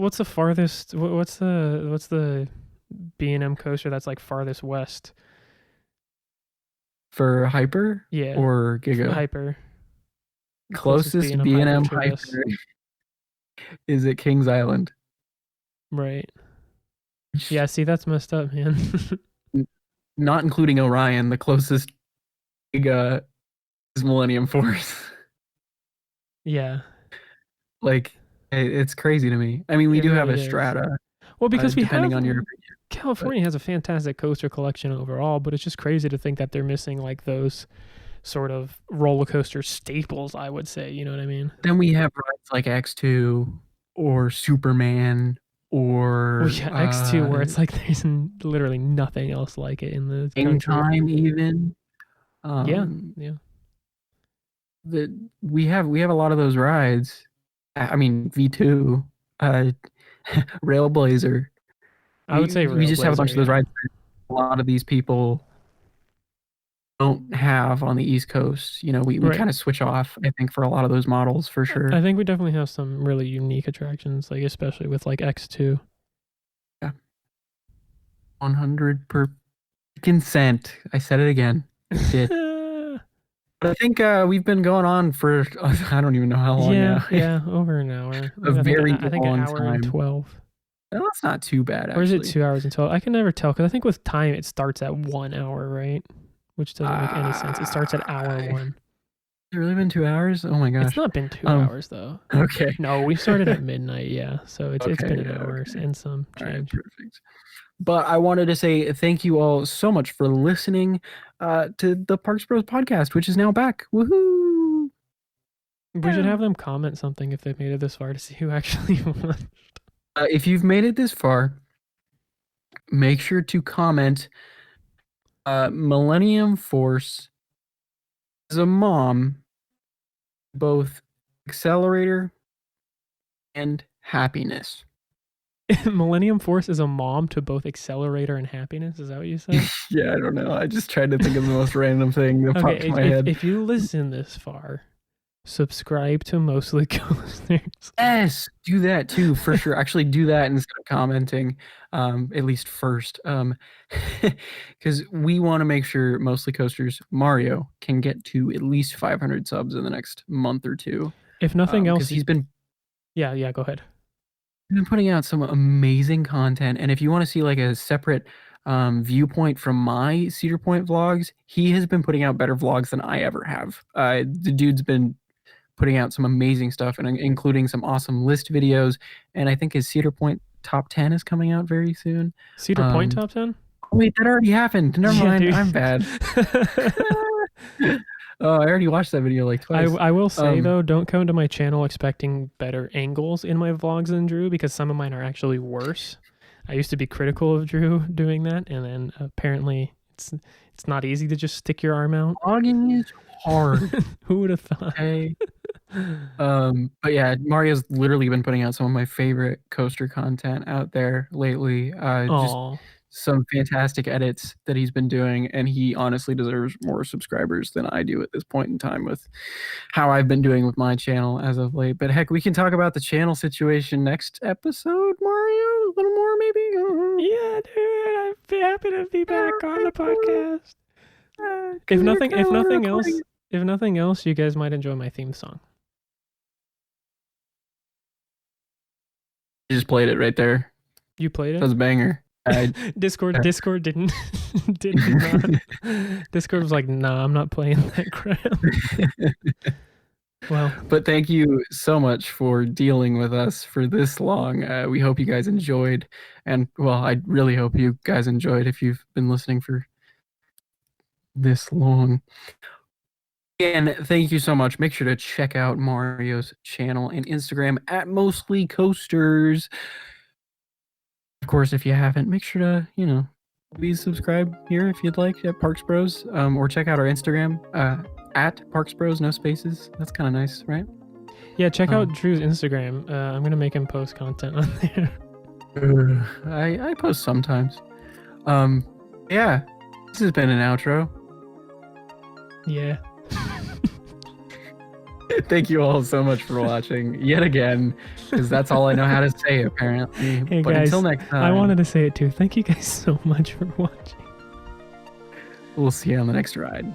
what's the farthest? What's the B&M coaster that's like farthest west? for Hyper Yeah, or Giga, Hyper. Closest closest B&M Hyper B&M to us. Hyper is at Kings Island. Right. Yeah. See, that's messed up, man. Not including Orion, the closest Giga is Millennium Force. Yeah. Like it's crazy to me. I mean, we It do have really a is. Strata, Well, because we depending have on your opinion, but California has a fantastic coaster collection overall, but it's just crazy to think that they're missing like those sort of roller coaster staples, I would say. You know what I mean? then we have rides like X2 or Superman Well, or yeah, X2, where it's like there's literally nothing else like it in the Hang country. Time even. Yeah, Um, yeah. the we have a lot of those rides. I mean V2, uh, Railblazer. I would say We just have a bunch Railblazer. of those Yeah, rides that a lot of these people don't have on the East Coast. We right. kind of switch off, I think, for a lot of those models for I sure. think we definitely have some really unique attractions, like especially with like X2. Yeah, 100% consent. I said it again. Did. But I think we've been going on for I don't even know how long Yeah, now. yeah, over an hour. A very I think an long hour and time. 12. No, that's not too bad Or is it actually. 2 hours and 12? I can never tell because I think with time it starts at 1 hour, right? Which doesn't make any sense. It starts at hour Has one. it really been 2 hours? Oh my It's gosh. not been two Um. hours though. Okay. No, we started at midnight. Yeah, so it's Okay. been an Yeah. hour Okay. and some All right. change. Perfect. But I wanted to say thank you all so much for listening to the Parks Bros podcast, which is now back. Woohoo! We should Yeah. have them comment something if they've made it this far to see who actually won. If you've made it this far, make sure to comment Millennium Force as a mom, both accelerator and happiness. Millennium Force is a mom to both Accelerator and Happiness. Is that what you said? Yeah, I don't know. I just tried to think of the most random thing that popped Okay, in my head. if you listen this far, subscribe to Mostly Coasters. Yes, do that too, for sure. Actually, do that instead of commenting, at least first, because we want to make sure Mostly Coasters Mario can get to at least 500 subs in the next month or two. If nothing else, Because he's been yeah, go ahead. putting out some amazing content, and if you want to see like a separate viewpoint from my Cedar Point vlogs, he has been putting out better vlogs than I ever have. The dude's been putting out some amazing stuff and including some awesome list videos. And I think his Cedar Point top 10 is coming out very soon. Cedar Point top 10? Oh, wait, that already happened. Never mind. Dude. I'm bad. I already watched that video like twice. I will say though, don't come to my channel expecting better angles in my vlogs than Drew because some of mine are actually worse. I used to be critical of Drew doing that, and then apparently it's not easy to just stick your arm out. Vlogging is hard. Who would have thought? Okay. But yeah, Mario's literally been putting out some of my favorite coaster content out there lately. Just Oh, some fantastic edits that he's been doing, and he honestly deserves more subscribers than I do at this point in time with how I've been doing with my channel as of late. But heck, we can talk about the channel situation next episode, Mario. A little more, maybe. yeah, dude, I'd be happy to be back on the podcast. If nothing else, you guys might enjoy my theme song. You just played it right there. You played That was it? a banger. Discord didn't did not. Discord was like, nah, I'm not playing that crap. Well, But thank you so much for dealing with us for this long. We hope you guys enjoyed, and well, I really hope you guys enjoyed if you've been listening for this long. And thank you so much. Make sure to check out Mario's channel and Instagram at Mostly Coasters. Of course, if you haven't, make sure to, please subscribe here if you'd like at Parks Bros. Or check out our Instagram at Parks Bros, no spaces. That's kind of nice, right? Yeah, check out Drew's Instagram. I'm gonna make him post content on there. I post sometimes. Yeah, this has been an outro. Yeah. Thank you all so much for watching yet again, because that's all I know how to say apparently. Hey But guys, until next time, I wanted to say it too. Thank you guys so much for watching. we'll see you on the next ride.